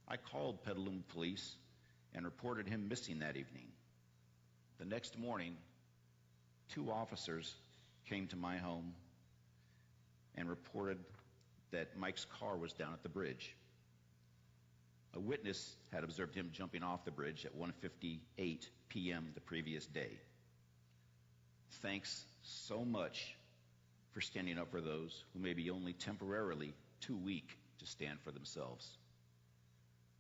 I called Petaluma police and reported him missing that evening. The next morning, 2 officers came to my home and reported that Mike's car was down at the bridge. A witness had observed him jumping off the bridge at 1:58 p.m. the previous day. Thanks so much for standing up for those who may be only temporarily too weak to stand for themselves.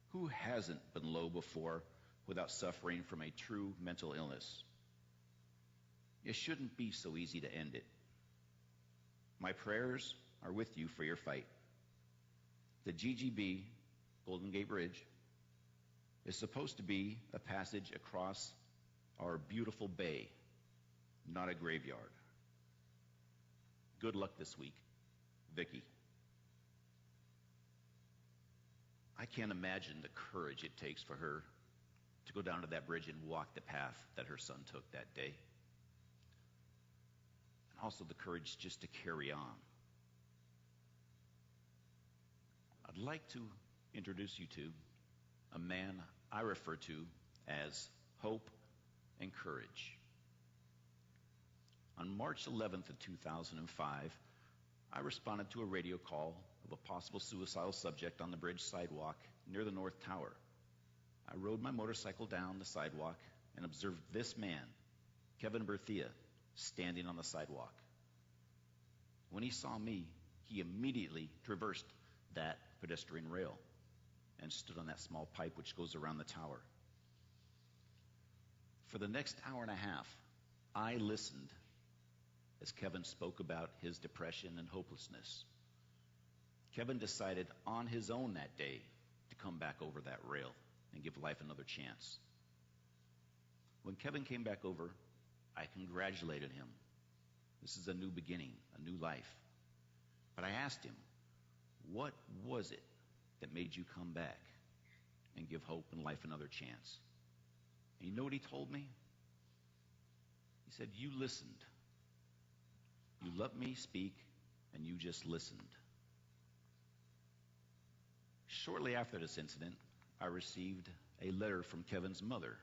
Who hasn't been low before without suffering from a true mental illness? It shouldn't be so easy to end it. My prayers are with you for your fight. The GGB, Golden Gate Bridge, is supposed to be a passage across our beautiful bay, not a graveyard. Good luck this week, Vicky. I can't imagine the courage it takes for her to go down to that bridge and walk the path that her son took that day. And also the courage just to carry on. I'd like to introduce you to a man I refer to as Hope and Courage. On March 11th of 2005, I responded to a radio call of a possible suicidal subject on the bridge sidewalk near the North Tower. I rode my motorcycle down the sidewalk and observed this man, Kevin Berthia, standing on the sidewalk. When he saw me, he immediately traversed that pedestrian rail and stood on that small pipe which goes around the tower. For the next hour and a half, I listened as Kevin spoke about his depression and hopelessness. Kevin decided on his own that day to come back over that rail and give life another chance. When Kevin came back over, I congratulated him. This is a new beginning, a new life. But I asked him, what was it that made you come back and give hope and life another chance? And you know what he told me? He said, you listened. You let me speak, and you just listened. Shortly after this incident, I received a letter from Kevin's mother,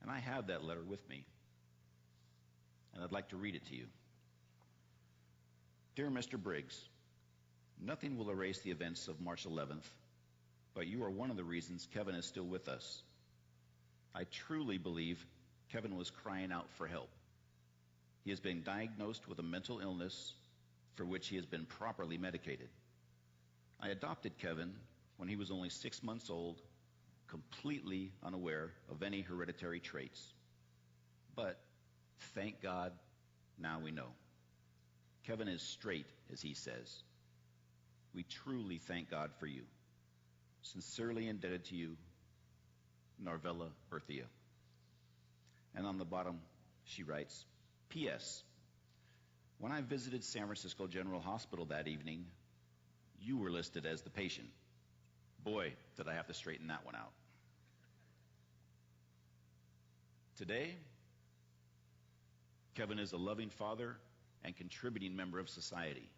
and I have that letter with me, and I'd like to read it to you. Dear Mr. Briggs, nothing will erase the events of March 11th, but you are one of the reasons Kevin is still with us. I truly believe Kevin was crying out for help. He has been diagnosed with a mental illness for which he has been properly medicated. I adopted Kevin when he was only 6 months old, completely unaware of any hereditary traits. But thank God, now we know. Kevin is straight, as he says. We truly thank God for you. Sincerely indebted to you, Narvella Berthia. And on the bottom, she writes, P.S. When I visited San Francisco General Hospital that evening, you were listed as the patient. Boy, did I have to straighten that one out. Today, Kevin is a loving father and contributing member of society.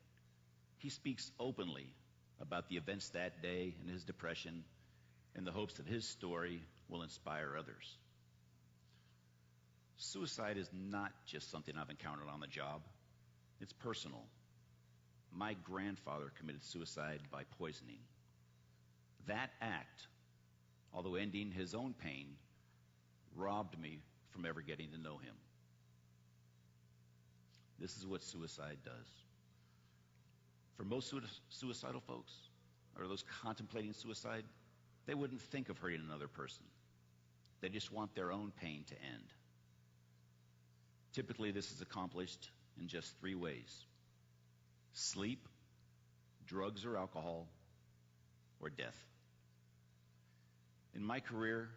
He speaks openly about the events that day and his depression in the hopes that his story will inspire others. Suicide is not just something I've encountered on the job. It's personal. My grandfather committed suicide by poisoning. That act, although ending his own pain, robbed me from ever getting to know him. This is what suicide does. For most suicidal folks, or those contemplating suicide, they wouldn't think of hurting another person. They just want their own pain to end. Typically, this is accomplished in just 3 ways: sleep, drugs or alcohol, or death. In my career,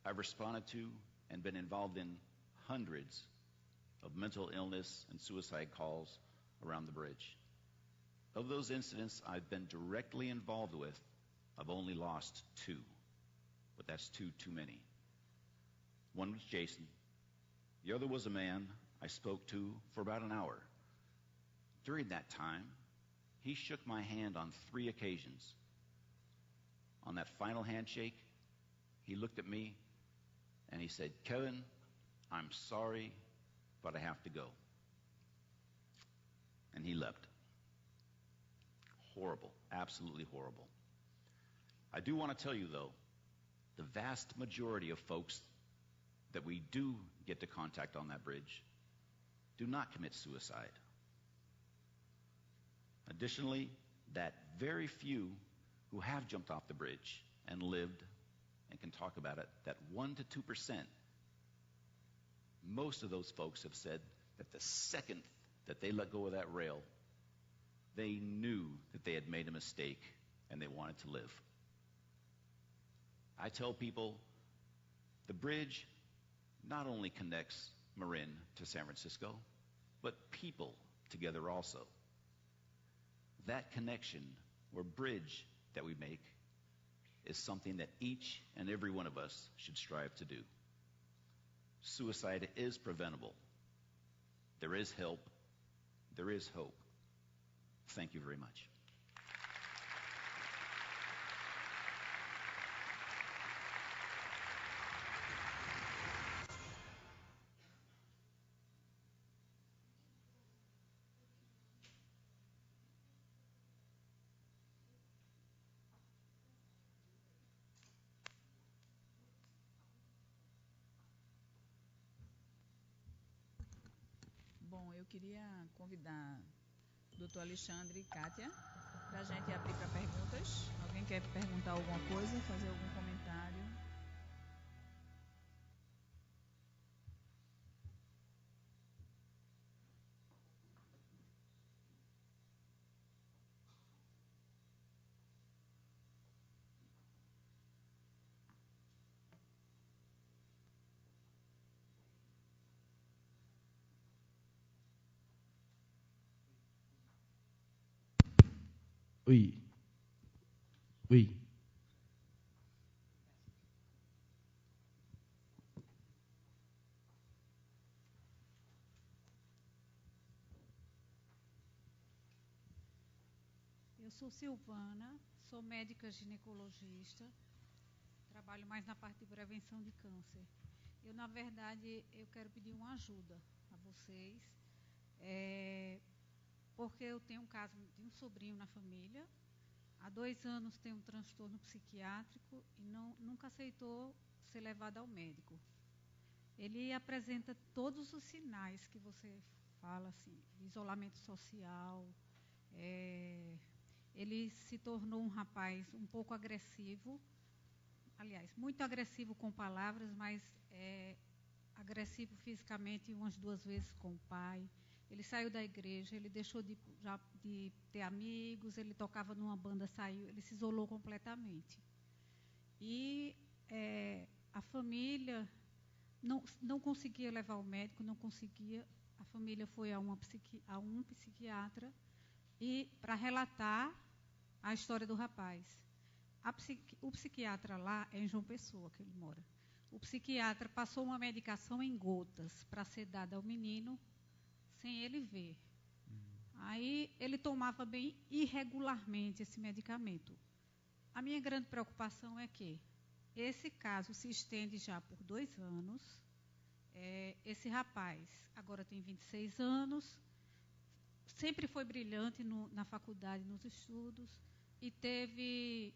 I've responded to and been involved in hundreds of mental illness and suicide calls around the bridge. Of those incidents I've been directly involved with, I've only lost 2, but that's 2 too many. One was Jason. The other was a man I spoke to for about an hour. During that time, he shook my hand on 3 occasions. On that final handshake, he looked at me and he said, Kevin, I'm sorry, but I have to go. And he left. Horrible, absolutely horrible. I do want to tell you, though, the vast majority of folks that we do get to contact on that bridge do not commit suicide. Additionally, that very few who have jumped off the bridge and lived and can talk about it, that 1% to 2%, most of those folks have said that the second that they let go of that rail, they knew that they had made a mistake and they wanted to live. I tell people the bridge not only connects Marin to San Francisco, but people together also. That connection or bridge that we make is something that each and every one of us should strive to do. Suicide is preventable. There is help. There is hope. Thank you very much. Bom, eu queria convidar o Dr. Alexandre e Kátia para a gente abrir para perguntas. Alguém quer perguntar alguma coisa, fazer algum comentário? Oui. Oui. Eu sou Silvana, sou médica ginecologista, trabalho mais na parte de prevenção de câncer. Na verdade, eu quero pedir uma ajuda a vocês, porque eu tenho um caso de um sobrinho na família, há 2 anos tem um transtorno psiquiátrico e nunca aceitou ser levado ao médico. Ele apresenta todos os sinais que você fala, assim, de isolamento social. Ele se tornou um rapaz um pouco agressivo, aliás, muito agressivo com palavras, mas agressivo fisicamente umas 2 vezes com o pai. Ele saiu da igreja, ele deixou de ter amigos, ele tocava numa banda, saiu, ele se isolou completamente. E a família não conseguia levar ao médico, não conseguia. A família foi a um psiquiatra e para relatar a história do rapaz. O psiquiatra lá é em João Pessoa, que ele mora. O psiquiatra passou uma medicação em gotas para ser dada ao menino, sem ele ver. Aí ele tomava bem irregularmente esse medicamento. A minha grande preocupação é que esse caso se estende já por 2 anos. Esse rapaz agora tem 26 anos, sempre foi brilhante na faculdade, nos estudos, e teve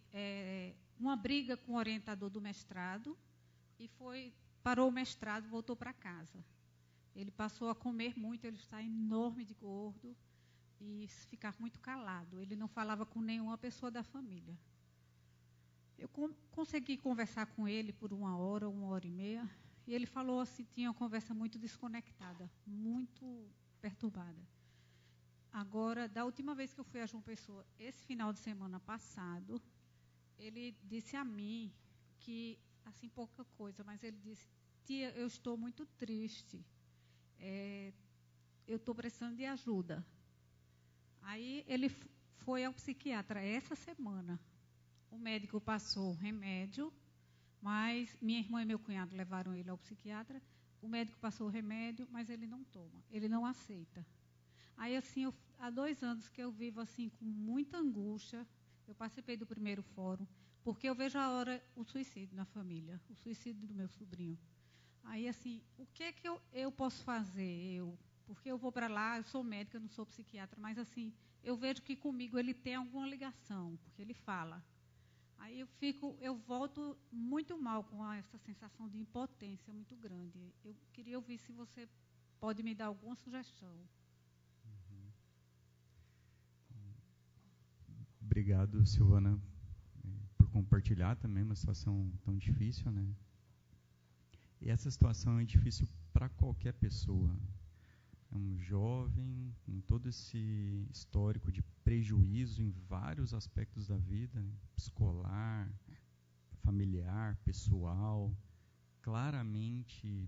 uma briga com o orientador do mestrado, e parou o mestrado, voltou para casa. Ele passou a comer muito, ele está enorme de gordo, e ficar muito calado. Ele não falava com nenhuma pessoa da família. Eu consegui conversar com ele por 1 hora, 1h30, e ele falou assim, tinha uma conversa muito desconectada, muito perturbada. Agora, da última vez que eu fui a João Pessoa, esse final de semana passado, ele disse a mim que, assim, pouca coisa, mas ele disse, tia, eu estou muito triste, eu estou precisando de ajuda. Aí ele foi ao psiquiatra essa semana. O médico passou remédio, mas minha irmã e meu cunhado levaram ele ao psiquiatra. O médico passou o remédio, mas ele não toma, ele não aceita. Aí, assim, há 2 anos que eu vivo assim com muita angústia. Eu participei do primeiro fórum, porque eu vejo a hora o suicídio na família, o suicídio do meu sobrinho. Aí, assim, o que é que eu posso fazer? Porque eu vou para lá, eu sou médica, eu não sou psiquiatra, mas, assim, eu vejo que comigo ele tem alguma ligação, porque ele fala. Aí eu volto muito mal com essa sensação de impotência muito grande. Eu queria ouvir se você pode me dar alguma sugestão. Obrigado, Silvana, por compartilhar também uma situação tão difícil, né? E essa situação é difícil para qualquer pessoa. É um jovem com todo esse histórico de prejuízo em vários aspectos da vida, né? Escolar, familiar, pessoal, claramente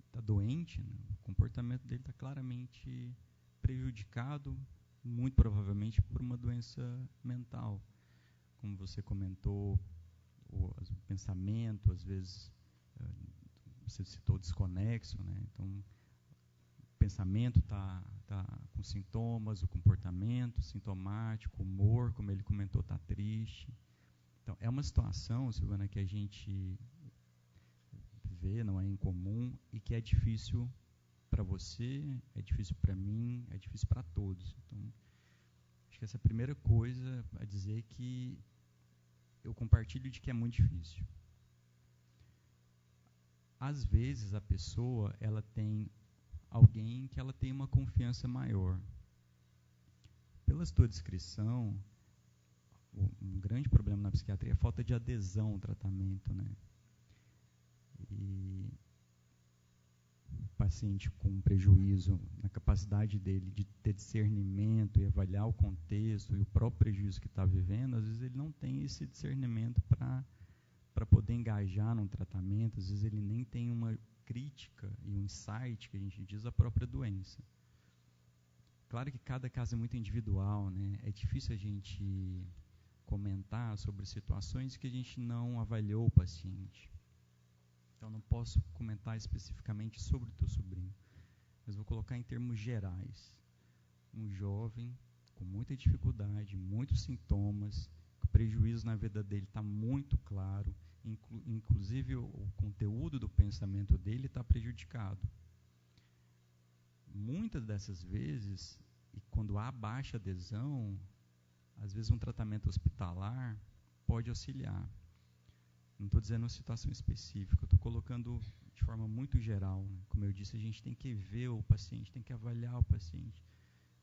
está doente, né? O comportamento dele está claramente prejudicado, muito provavelmente por uma doença mental. Como você comentou, o pensamento, às vezes, você citou desconexo, né? Então, o pensamento está com sintomas, o comportamento sintomático, o humor, como ele comentou, está triste. Então, é uma situação, Silvana, que a gente vê, não é incomum, e que é difícil para você, é difícil para mim, é difícil para todos. Então, acho que essa é a primeira coisa a dizer que eu compartilho de que é muito difícil. Às vezes, a pessoa, ela tem alguém que ela tem uma confiança maior. Pela sua descrição, um grande problema na psiquiatria é a falta de adesão ao tratamento, né? E o paciente com prejuízo na capacidade dele de ter discernimento e avaliar o contexto e o próprio prejuízo que está vivendo, às vezes ele não tem esse discernimento para poder engajar num tratamento, às vezes ele nem tem uma crítica e um insight, que a gente diz, a própria doença. Claro que cada caso é muito individual, né? É difícil a gente comentar sobre situações que a gente não avaliou o paciente. Então, não posso comentar especificamente sobre o teu sobrinho, mas vou colocar em termos gerais. Um jovem com muita dificuldade, muitos sintomas, o prejuízo na vida dele está muito claro, inclusive o conteúdo do pensamento dele está prejudicado. Muitas dessas vezes, e quando há baixa adesão, às vezes um tratamento hospitalar pode auxiliar. Não estou dizendo uma situação específica, estou colocando de forma muito geral, né? Como eu disse, a gente tem que ver o paciente, tem que avaliar o paciente,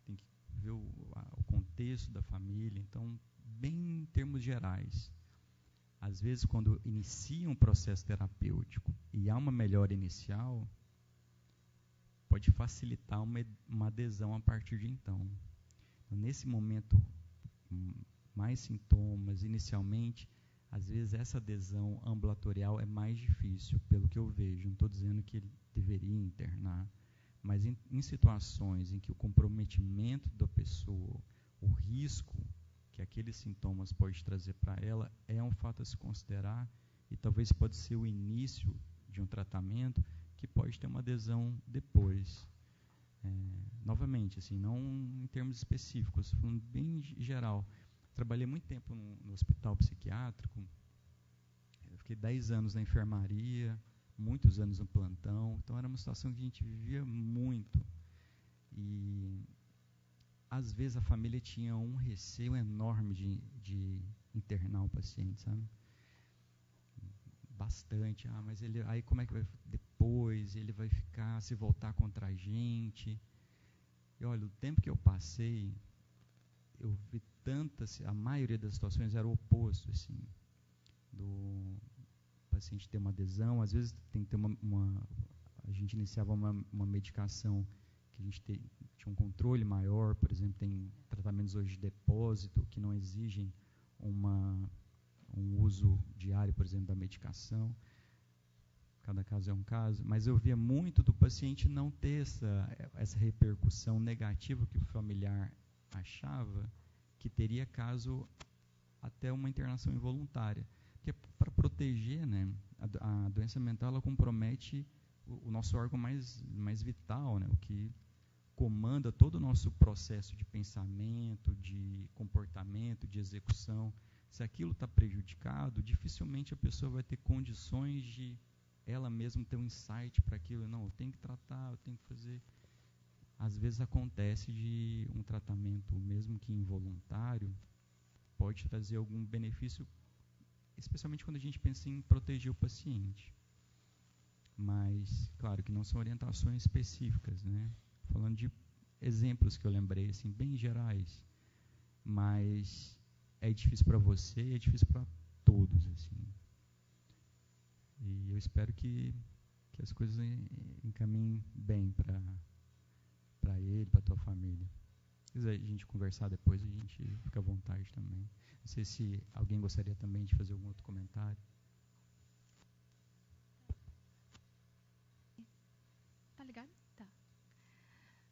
tem que ver o contexto da família. Então, bem em termos gerais, às vezes quando inicia um processo terapêutico e há uma melhora inicial, pode facilitar uma adesão a partir de então. Então, nesse momento, mais sintomas, inicialmente, às vezes essa adesão ambulatorial é mais difícil, pelo que eu vejo. Não estou dizendo que ele deveria internar, mas em situações em que o comprometimento da pessoa, o risco que aqueles sintomas pode trazer para ela, é um fato a se considerar, e talvez pode ser o início de um tratamento que pode ter uma adesão depois. Novamente, assim, não em termos específicos, falando bem geral. Trabalhei muito tempo no hospital psiquiátrico, eu fiquei 10 anos na enfermaria, muitos anos no plantão, então era uma situação que a gente vivia muito. E, às vezes, a família tinha um receio enorme de internar o paciente, sabe? Bastante. Mas aí como é que vai depois? Ele vai ficar, se voltar contra a gente? E olha, o tempo que eu passei, eu vi a maioria das situações era o oposto, assim, do paciente ter uma adesão. Às vezes tem que ter a gente iniciava uma medicação que a gente tinha um controle maior. Por exemplo, tem tratamentos hoje de depósito que não exigem um uso diário, por exemplo, da medicação. Cada caso é um caso, mas eu via muito do paciente não ter essa repercussão negativa que o familiar achava que teria, caso até uma internação involuntária. Porque para proteger, né, a doença mental, ela compromete o nosso órgão mais vital, né, o que comanda todo o nosso processo de pensamento, de comportamento, de execução. Se aquilo está prejudicado, dificilmente a pessoa vai ter condições de ela mesma ter um insight para aquilo. Não, eu tenho que tratar, eu tenho que fazer. Às vezes acontece de um tratamento, mesmo que involuntário, pode trazer algum benefício, especialmente quando a gente pensa em proteger o paciente. Mas, claro, que não são orientações específicas, né? Falando de exemplos que eu lembrei, assim, bem gerais. Mas é difícil para você e é difícil para todos, assim. E eu espero que as coisas encaminhem bem para ele, para a tua família. Se quiser a gente conversar depois, a gente fica à vontade também. Não sei se alguém gostaria também de fazer algum outro comentário. Tá ligado? Tá.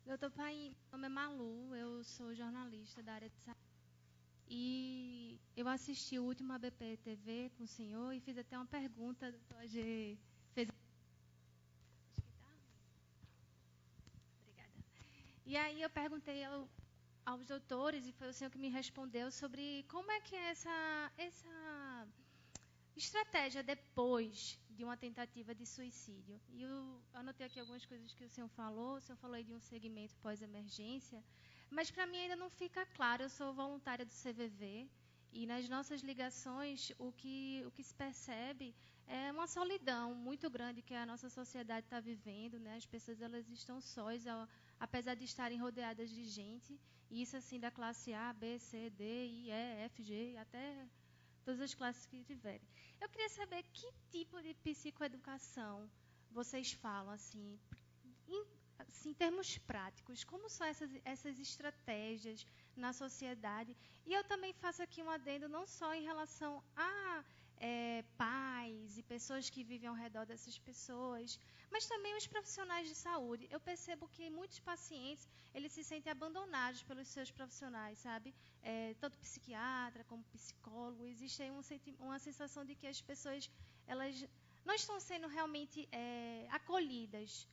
Doutor Pai, meu nome é Malu, eu sou jornalista da área de saúde. E eu assisti o último ABP TV com o senhor e fiz até uma pergunta, doutor AG fez. Obrigada. E aí eu perguntei aos doutores, e foi o senhor que me respondeu sobre como é que é essa estratégia depois de uma tentativa de suicídio. E eu anotei aqui algumas coisas que o senhor falou aí de um segmento pós-emergência, mas para mim ainda não fica claro. Eu sou voluntária do CVV e nas nossas ligações o que se percebe é uma solidão muito grande que a nossa sociedade está vivendo, né? As pessoas elas estão sós, apesar de estarem rodeadas de gente, e isso assim da classe A, B, C, D, I, E, F, G, até todas as classes que tiverem. Eu queria saber que tipo de psicoeducação vocês falam, assim, em termos práticos, como são essas estratégias na sociedade. E eu também faço aqui um adendo não só em relação a pais e pessoas que vivem ao redor dessas pessoas, mas também os profissionais de saúde. Eu percebo que muitos pacientes, eles se sentem abandonados pelos seus profissionais, sabe? Tanto psiquiatra como psicólogo. Existe aí uma sensação de que as pessoas, elas não estão sendo realmente acolhidas.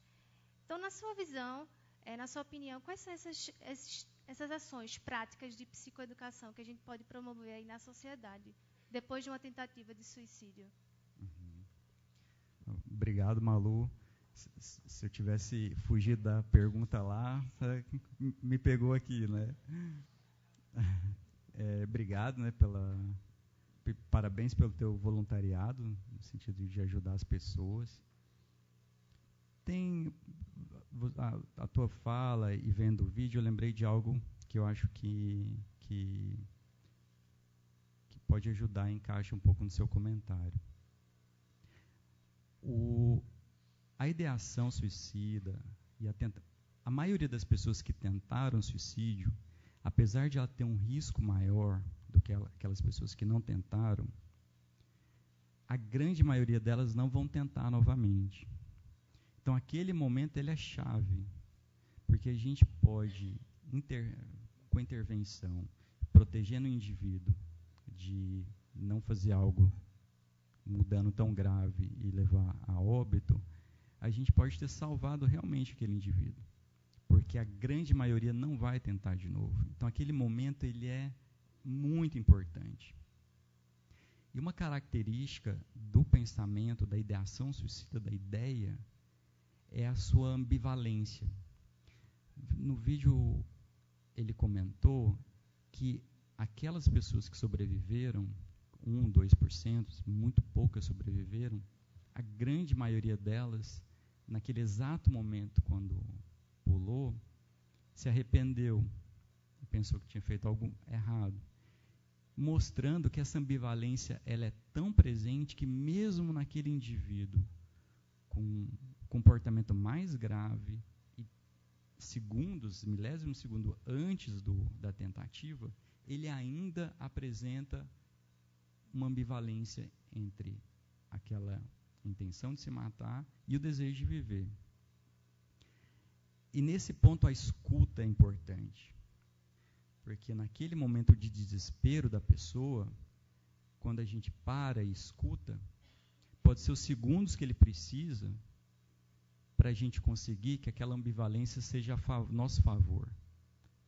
Então, na sua visão, na sua opinião, quais são essas ações práticas de psicoeducação que a gente pode promover aí na sociedade, depois de uma tentativa de suicídio? Obrigado, Malu. Se eu tivesse fugido da pergunta lá, me pegou aqui, né? Obrigado, né, parabéns pelo teu voluntariado, no sentido de ajudar as pessoas. A tua fala e vendo o vídeo, eu lembrei de algo que eu acho que pode ajudar, encaixa um pouco no seu comentário. A ideação suicida e a maioria das pessoas que tentaram suicídio, apesar de ela ter um risco maior do que aquelas pessoas que não tentaram, a grande maioria delas não vão tentar novamente. Então, aquele momento ele é chave, porque a gente pode, com a intervenção, protegendo o indivíduo de não fazer algo mudando tão grave e levar a óbito, a gente pode ter salvado realmente aquele indivíduo, porque a grande maioria não vai tentar de novo. Então, aquele momento ele é muito importante. E uma característica do pensamento, da ideação suicida, da ideia, é a sua ambivalência. No vídeo, ele comentou que aquelas pessoas que sobreviveram, 1, 2%, muito poucas sobreviveram, a grande maioria delas, naquele exato momento, quando pulou, se arrependeu e pensou que tinha feito algo errado, mostrando que essa ambivalência ela é tão presente que mesmo naquele indivíduo com comportamento mais grave e segundos, milésimos de segundo antes da tentativa, ele ainda apresenta uma ambivalência entre aquela intenção de se matar e o desejo de viver. E nesse ponto a escuta é importante, porque naquele momento de desespero da pessoa, quando a gente para e escuta, pode ser os segundos que ele precisa para a gente conseguir que aquela ambivalência seja a nosso favor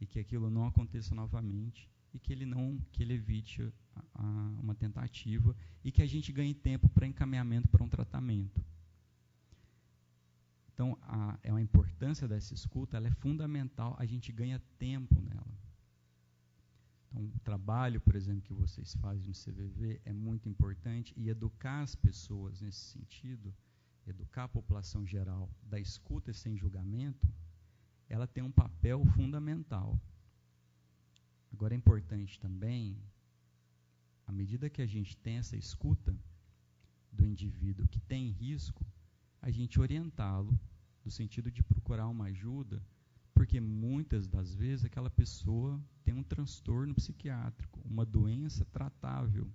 e que aquilo não aconteça novamente e que ele evite uma tentativa e que a gente ganhe tempo para encaminhamento para um tratamento. Então, a importância dessa escuta ela é fundamental, a gente ganha tempo nela. Então, o trabalho, por exemplo, que vocês fazem no CVV é muito importante e educar as pessoas nesse sentido, educar a população geral da escuta sem julgamento, ela tem um papel fundamental. Agora, é importante também, à medida que a gente tem essa escuta do indivíduo que tem risco, a gente orientá-lo no sentido de procurar uma ajuda, porque muitas das vezes aquela pessoa tem um transtorno psiquiátrico, uma doença tratável,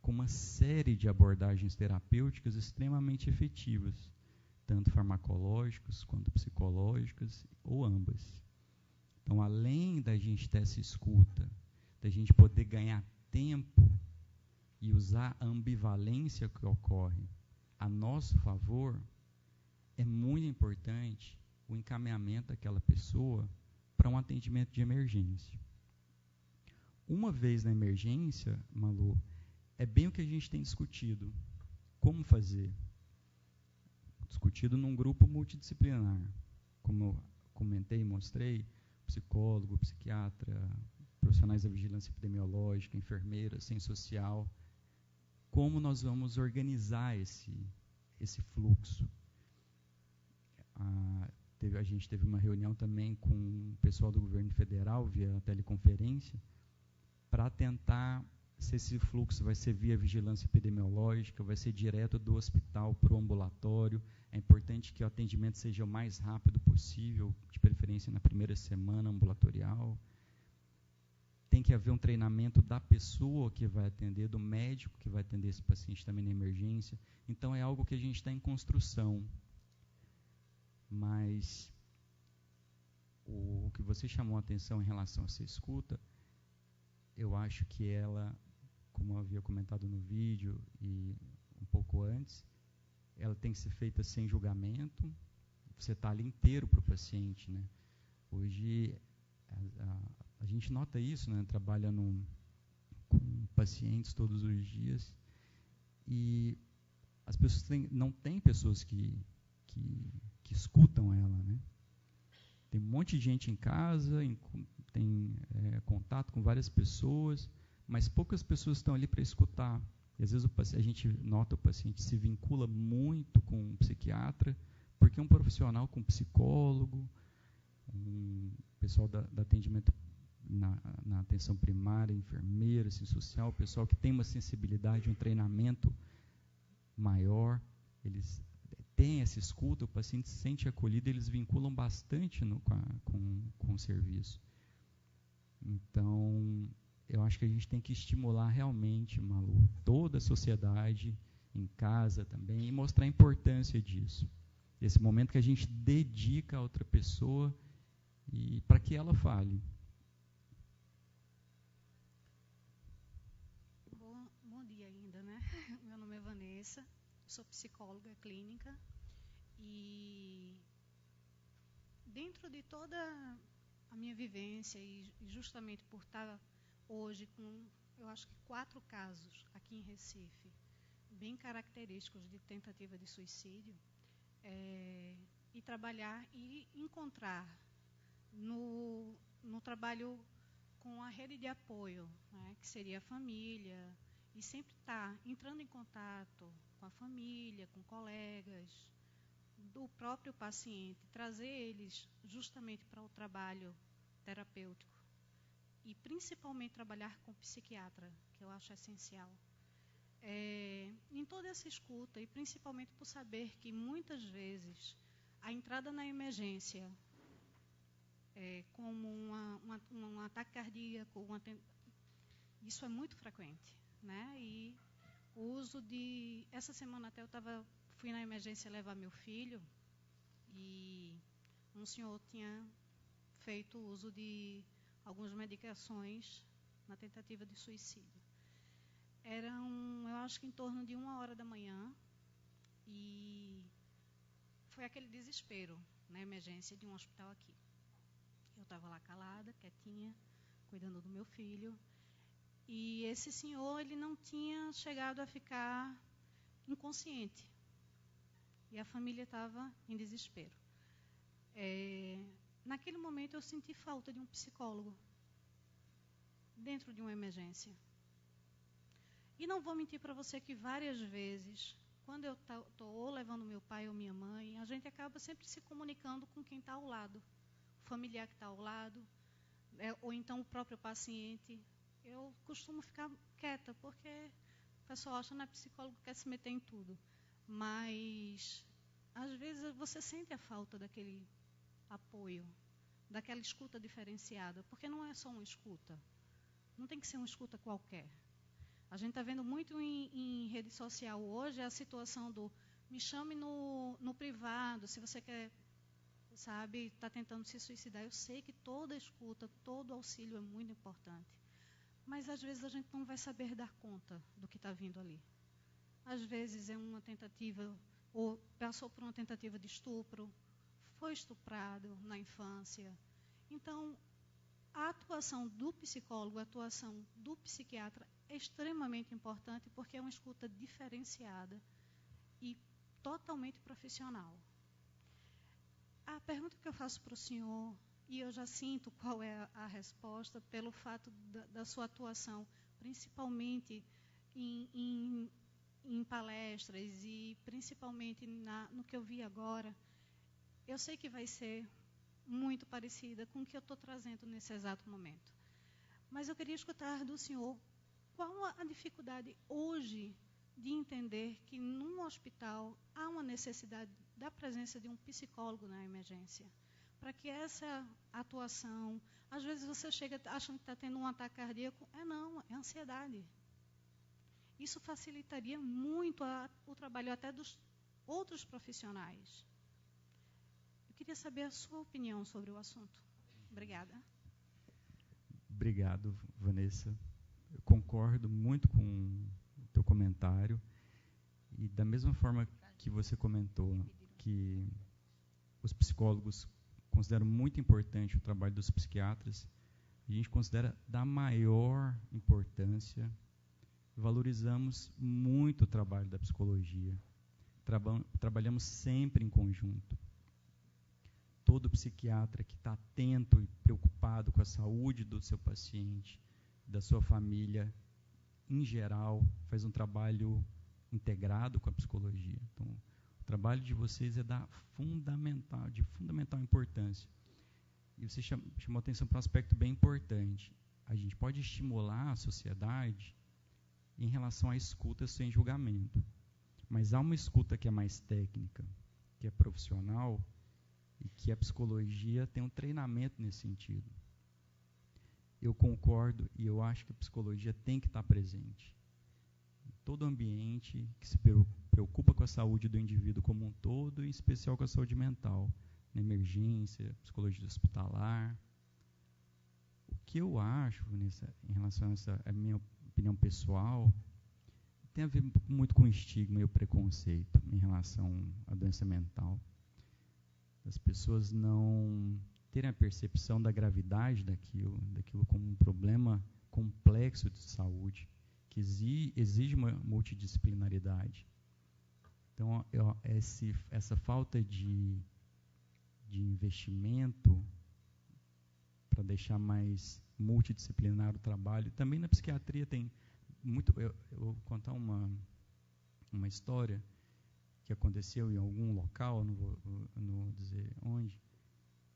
com uma série de abordagens terapêuticas extremamente efetivas, tanto farmacológicas quanto psicológicas, ou ambas. Então, além da gente ter essa escuta, da gente poder ganhar tempo e usar a ambivalência que ocorre a nosso favor, é muito importante o encaminhamento daquela pessoa para um atendimento de emergência. Uma vez na emergência, Malu, é bem o que a gente tem discutido. Como fazer? Discutido num grupo multidisciplinar. Como eu comentei e mostrei, psicólogo, psiquiatra, profissionais da vigilância epidemiológica, enfermeira, ciência social. Como nós vamos organizar esse fluxo? A gente teve uma reunião também com o pessoal do governo federal, via teleconferência, para tentar se esse fluxo vai ser via vigilância epidemiológica, vai ser direto do hospital para o ambulatório. É importante que o atendimento seja o mais rápido possível, de preferência na primeira semana ambulatorial. Tem que haver um treinamento da pessoa que vai atender, do médico que vai atender esse paciente também na emergência. Então, é algo que a gente está em construção. Mas o que você chamou a atenção em relação a essa escuta, eu acho que ela, como eu havia comentado no vídeo e um pouco antes, ela tem que ser feita sem julgamento. Você está ali inteiro para o paciente, né? Hoje a gente nota isso, né? Trabalha com pacientes todos os dias e as pessoas não tem pessoas que escutam ela, né? Tem um monte de gente em casa, tem contato contato com várias pessoas, mas poucas pessoas estão ali para escutar. E às vezes a gente nota o paciente se vincula muito com um psiquiatra, porque um profissional com psicólogo, um pessoal da atendimento na atenção primária, enfermeira, assistente social, pessoal que tem uma sensibilidade, um treinamento maior, eles têm essa escuta, o paciente se sente acolhido, eles vinculam bastante com o serviço. Então, eu acho que a gente tem que estimular realmente, Malu, toda a sociedade, em casa também, e mostrar a importância disso. Esse momento que a gente dedica a outra pessoa e para que ela fale. Bom dia ainda, né? Meu nome é Vanessa, sou psicóloga clínica e dentro de toda a minha vivência e justamente por estar hoje com, eu acho que 4 casos aqui em Recife, bem característicos de tentativa de suicídio, e trabalhar e encontrar no trabalho com a rede de apoio, né, que seria a família, e sempre estar entrando em contato com a família, com colegas, do próprio paciente, trazer eles justamente para o trabalho terapêutico e principalmente trabalhar com o psiquiatra, que eu acho essencial. Em toda essa escuta, e principalmente por saber que muitas vezes a entrada na emergência, como um ataque cardíaco, isso é muito frequente, né? E o uso de... Essa semana até fui na emergência levar meu filho e um senhor tinha feito uso de algumas medicações na tentativa de suicídio. Eu acho que em torno de 1h da manhã, e foi aquele desespero na emergência de um hospital aqui. Eu estava lá calada, quietinha, cuidando do meu filho, e esse senhor, ele não tinha chegado a ficar inconsciente, e a família estava em desespero. Naquele momento eu senti falta de um psicólogo dentro de uma emergência. E não vou mentir para você que várias vezes, quando eu estou levando meu pai ou minha mãe, a gente acaba sempre se comunicando com quem está ao lado, o familiar que está ao lado, ou então o próprio paciente. Eu costumo ficar quieta, porque o pessoal acha que não é psicólogo, quer se meter em tudo. Mas, às vezes, você sente a falta daquele apoio, daquela escuta diferenciada, porque não é só uma escuta. Não tem que ser uma escuta qualquer. A gente está vendo muito em rede social hoje a situação do me chame no privado, se você quer, sabe, está tentando se suicidar. Eu sei que toda escuta, todo auxílio é muito importante. Mas às vezes a gente não vai saber dar conta do que está vindo ali. Às vezes é uma tentativa, ou passou por uma tentativa de estupro, foi estuprado na infância. Então, a atuação do psicólogo, a atuação do psiquiatra é extremamente importante, porque é uma escuta diferenciada e totalmente profissional. A pergunta que eu faço para o senhor, e eu já sinto qual é a resposta, pelo fato da sua atuação, principalmente em palestras e principalmente no que eu vi agora, eu sei que vai ser muito parecida com o que eu estou trazendo nesse exato momento. Mas eu queria escutar do senhor qual a dificuldade hoje de entender que num hospital há uma necessidade da presença de um psicólogo na emergência, para que essa atuação, às vezes você chega achando que está tendo um ataque cardíaco, não, é ansiedade. Isso facilitaria muito o trabalho até dos outros profissionais. Eu queria saber a sua opinião sobre o assunto. Obrigada. Obrigado, Vanessa. Eu concordo muito com o teu comentário. E da mesma forma que você comentou que os psicólogos consideram muito importante o trabalho dos psiquiatras, a gente considera da maior importância. Valorizamos muito o trabalho da psicologia. Trabalhamos sempre em conjunto. todo psiquiatra que está atento e preocupado com a saúde do seu paciente, da sua família, em geral, faz um trabalho integrado com a psicologia. Então, o trabalho de vocês é de fundamental importância. E você chamou atenção para um aspecto bem importante. A gente pode estimular a sociedade em relação à escuta sem julgamento. Mas há uma escuta que é mais técnica, que é profissional, e que a psicologia tem um treinamento nesse sentido. Eu concordo e eu acho que a psicologia tem que estar presente em todo ambiente que se preocupa com a saúde do indivíduo como um todo, em especial com a saúde mental, na emergência, psicologia hospitalar. O que eu acho, em relação a essa a minha opinião pessoal, tem a ver muito com o estigma e o preconceito em relação à doença mental. As pessoas não terem a percepção da gravidade daquilo como um problema complexo de saúde, que exige uma multidisciplinaridade. Então, essa falta de investimento para deixar mais multidisciplinar o trabalho, também na psiquiatria tem muito. Eu vou contar uma história que aconteceu em algum local, não vou dizer onde.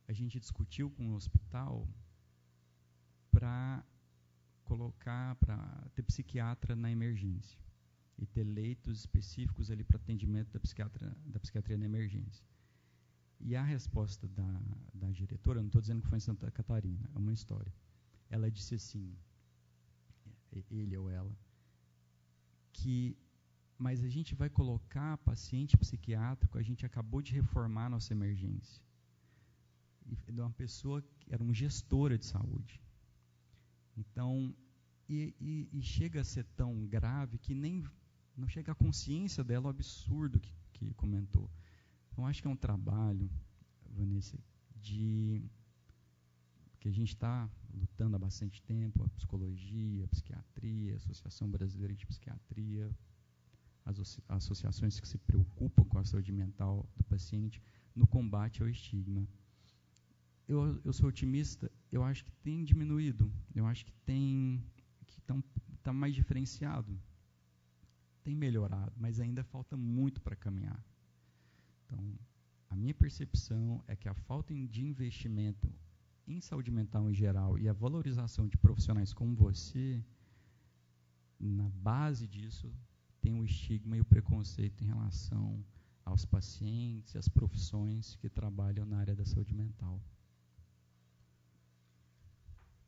A gente discutiu com o hospital para ter psiquiatra na emergência e ter leitos específicos ali para atendimento da psiquiatria na emergência. E a resposta da diretora, não estou dizendo que foi em Santa Catarina, é uma história. Ela disse assim, ele ou ela, mas a gente vai colocar paciente psiquiátrico, a gente acabou de reformar a nossa emergência. E de uma pessoa que era uma gestora de saúde. Então, e chega a ser tão grave que nem não chega à consciência dela o absurdo que comentou. Então, acho que é um trabalho, Vanessa, que a gente está lutando há bastante tempo, a psicologia, a psiquiatria, a Associação Brasileira de Psiquiatria, as associações que se preocupam com a saúde mental do paciente no combate ao estigma. Eu sou otimista, eu acho que tem diminuído, eu acho que está mais diferenciado, tem melhorado, mas ainda falta muito para caminhar. Então, a minha percepção é que a falta de investimento em saúde mental em geral e a valorização de profissionais como você, na base disso, tem o estigma e o preconceito em relação aos pacientes e às profissões que trabalham na área da saúde mental.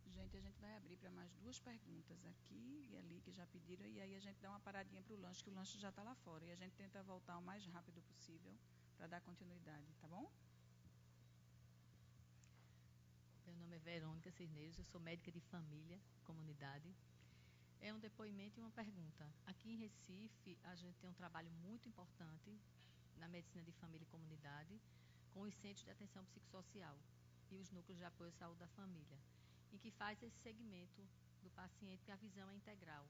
Gente, a gente vai abrir para mais 2 perguntas aqui e ali que já pediram, e aí a gente dá uma paradinha para o lanche, que o lanche já está lá fora, e a gente tenta voltar o mais rápido possível para dar continuidade, tá bom? Meu nome é Verônica Cisneiros, eu sou médica de família, comunidade. É um depoimento e uma pergunta. Aqui em Recife, a gente tem um trabalho muito importante na medicina de família e comunidade, com os centros de atenção psicossocial e os núcleos de apoio à saúde da família, em que faz esse segmento do paciente, que a visão é integral.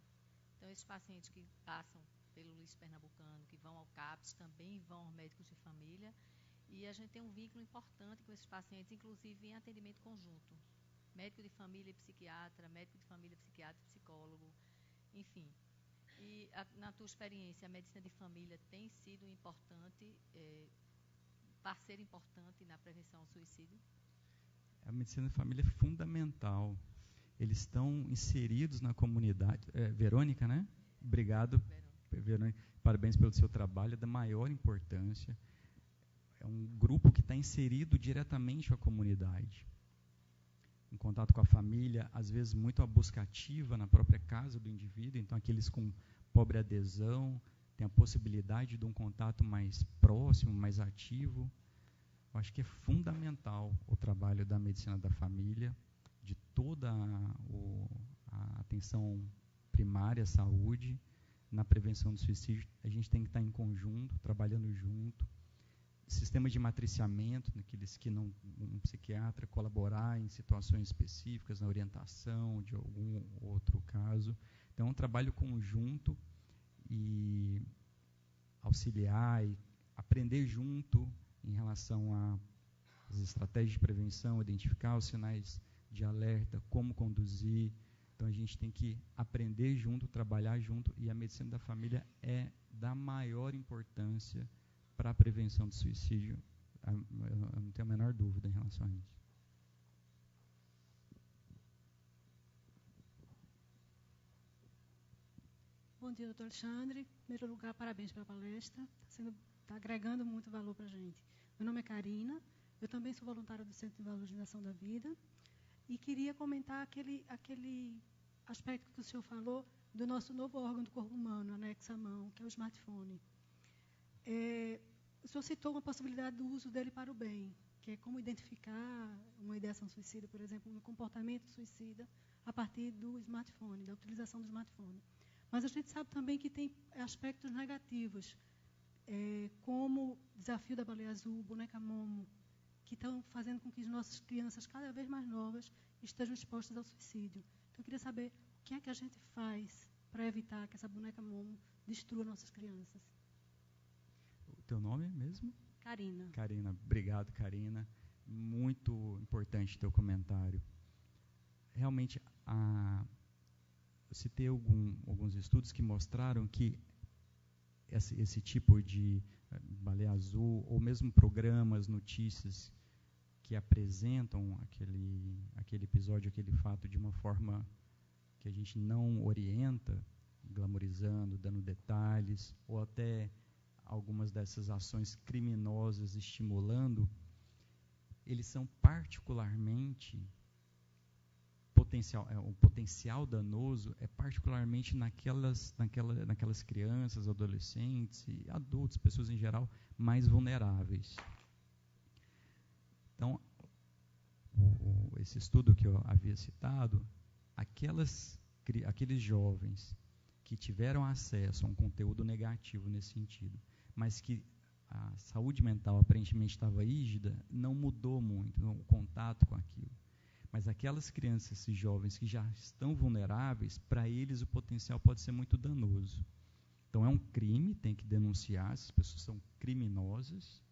Então, esses pacientes que passam pelo Luiz Pernambucano, que vão ao CAPS, também vão aos médicos de família, e a gente tem um vínculo importante com esses pacientes, inclusive em atendimento conjunto. Médico de família e psiquiatra, médico de família, psiquiatra e psicólogo, enfim. E na tua experiência, a medicina de família tem sido parceiro importante na prevenção ao suicídio? A medicina de família é fundamental. Eles estão inseridos na comunidade. Verônica, né? Obrigado, Verônica. Parabéns pelo seu trabalho, é da maior importância. É um grupo que está inserido diretamente com a comunidade, em contato com a família, às vezes muito a busca ativa na própria casa do indivíduo. Então, aqueles com pobre adesão têm a possibilidade de um contato mais próximo, mais ativo. Eu acho que é fundamental o trabalho da medicina da família, de toda a atenção primária à saúde, na prevenção do suicídio. A gente tem que estar em conjunto, trabalhando junto. Sistema de matriciamento, naqueles que não, um psiquiatra colaborar em situações específicas, na orientação de algum outro caso. Então, é um trabalho conjunto e auxiliar e aprender junto em relação as estratégias de prevenção, identificar os sinais de alerta, como conduzir. Então, a gente tem que aprender junto, trabalhar junto, e a medicina da família é da maior importância para a prevenção do suicídio. Eu não tenho a menor dúvida em relação a isso. Bom dia, doutor Alexandre. Em primeiro lugar, parabéns pela palestra. Está agregando muito valor para a gente. Meu nome é Karina. Eu também sou voluntária do Centro de Valorização da Vida. E queria comentar aquele aspecto que o senhor falou do nosso novo órgão do corpo humano, anexo à mão, que é o smartphone. O senhor citou uma possibilidade do uso dele para o bem, que é como identificar uma ideação suicida, por exemplo, um comportamento suicida a partir do smartphone, da utilização do smartphone. Mas a gente sabe também que tem aspectos negativos, como o desafio da baleia azul, boneca Momo, que estão fazendo com que as nossas crianças, cada vez mais novas, estejam expostas ao suicídio. Então, eu queria saber o que é que a gente faz para evitar que essa boneca Momo destrua nossas crianças. O teu nome mesmo? Karina. Karina, obrigado, Karina. Muito importante teu comentário. Realmente, eu citei alguns estudos que mostraram que esse tipo de baleia azul, ou mesmo programas, notícias que apresentam aquele episódio, aquele fato de uma forma que a gente não orienta, glamorizando, dando detalhes, ou até algumas dessas ações criminosas estimulando, eles são particularmente o potencial danoso é particularmente naquelas crianças, adolescentes e adultos, pessoas em geral, mais vulneráveis. Então, esse estudo que eu havia citado, aqueles jovens que tiveram acesso a um conteúdo negativo nesse sentido, mas que a saúde mental aparentemente estava rígida, não mudou muito o contato com aquilo. Mas aquelas crianças e jovens que já estão vulneráveis, para eles o potencial pode ser muito danoso. Então é um crime, tem que denunciar, essas pessoas são criminosas,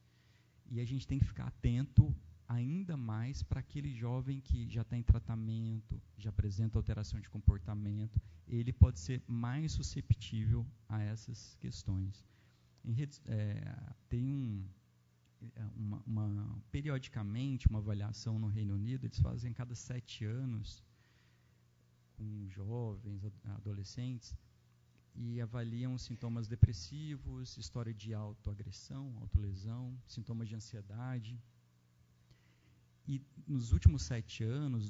e a gente tem que ficar atento ainda mais para aquele jovem que já está em tratamento, já apresenta alteração de comportamento, ele pode ser mais susceptível a essas questões. Tem periodicamente uma avaliação no Reino Unido, eles fazem a cada 7 anos com jovens, adolescentes, e avaliam sintomas depressivos, história de autoagressão, autolesão, sintomas de ansiedade. E nos últimos 7 anos,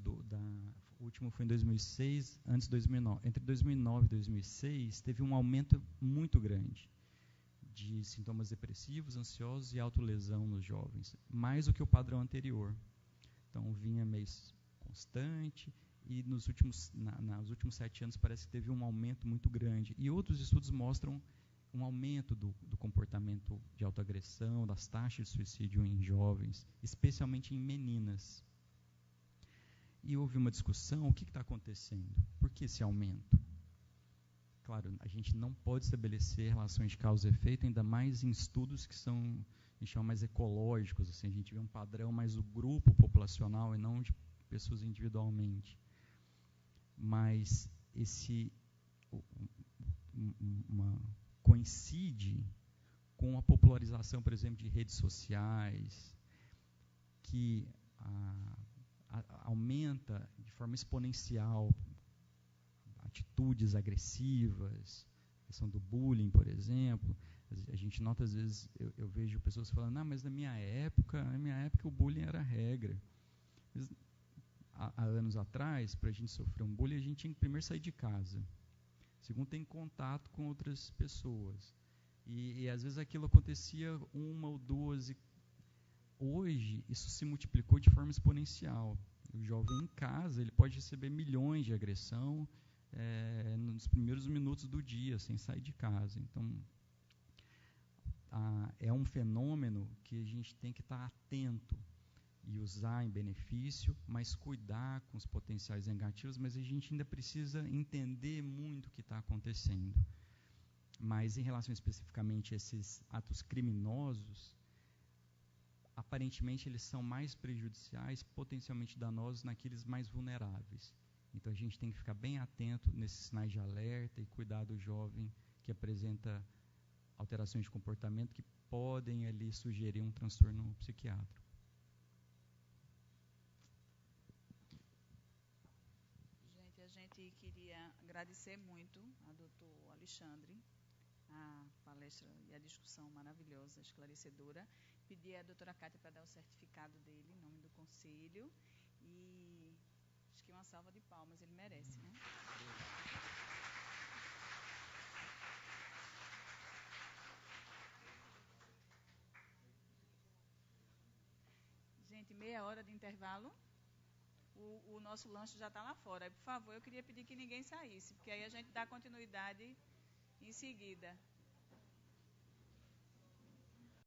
o último foi em 2006, antes de 2009, entre 2009 e 2006, teve um aumento muito grande de sintomas depressivos, ansiosos e autolesão nos jovens, mais do que o padrão anterior. Então, vinha meio constante, e nos últimos 7 anos parece que teve um aumento muito grande. E outros estudos mostram um aumento do comportamento de autoagressão, das taxas de suicídio em jovens, especialmente em meninas. E houve uma discussão, o que está acontecendo? Por que esse aumento? Claro, a gente não pode estabelecer relações de causa e efeito, ainda mais em estudos que são, a gente chama mais ecológicos, assim, a gente vê um padrão mais do grupo populacional e não de pessoas individualmente. Mas coincide com a popularização, por exemplo, de redes sociais, que aumenta de forma exponencial atitudes agressivas, a questão do bullying, por exemplo. A gente nota, às vezes, eu vejo pessoas falando, mas na minha época o bullying era regra. Mas, há anos atrás, para a gente sofrer um bullying, a gente tinha que primeiro sair de casa. Segundo, ter contato com outras pessoas. E às vezes aquilo acontecia 1 ou 2. E hoje, isso se multiplicou de forma exponencial. O jovem em casa, ele pode receber milhões de agressão nos primeiros minutos do dia, sem sair de casa. Então, é um fenômeno que a gente tem que estar atento e usar em benefício, mas cuidar com os potenciais negativos, mas a gente ainda precisa entender muito o que está acontecendo. Mas, em relação especificamente a esses atos criminosos, aparentemente eles são mais prejudiciais, potencialmente danosos naqueles mais vulneráveis. Então a gente tem que ficar bem atento nesses sinais de alerta e cuidar do jovem que apresenta alterações de comportamento que podem ali sugerir um transtorno psiquiátrico. Gente, a gente queria agradecer muito ao doutor Alexandre, a palestra e a discussão maravilhosa, esclarecedora. Pedir à doutora Cátia para dar o certificado dele, em nome do conselho. E acho que uma salva de palmas, ele merece, né? Gente, meia hora de intervalo. O nosso lanche já está lá fora. Por favor, eu queria pedir que ninguém saísse, porque aí a gente dá continuidade em seguida.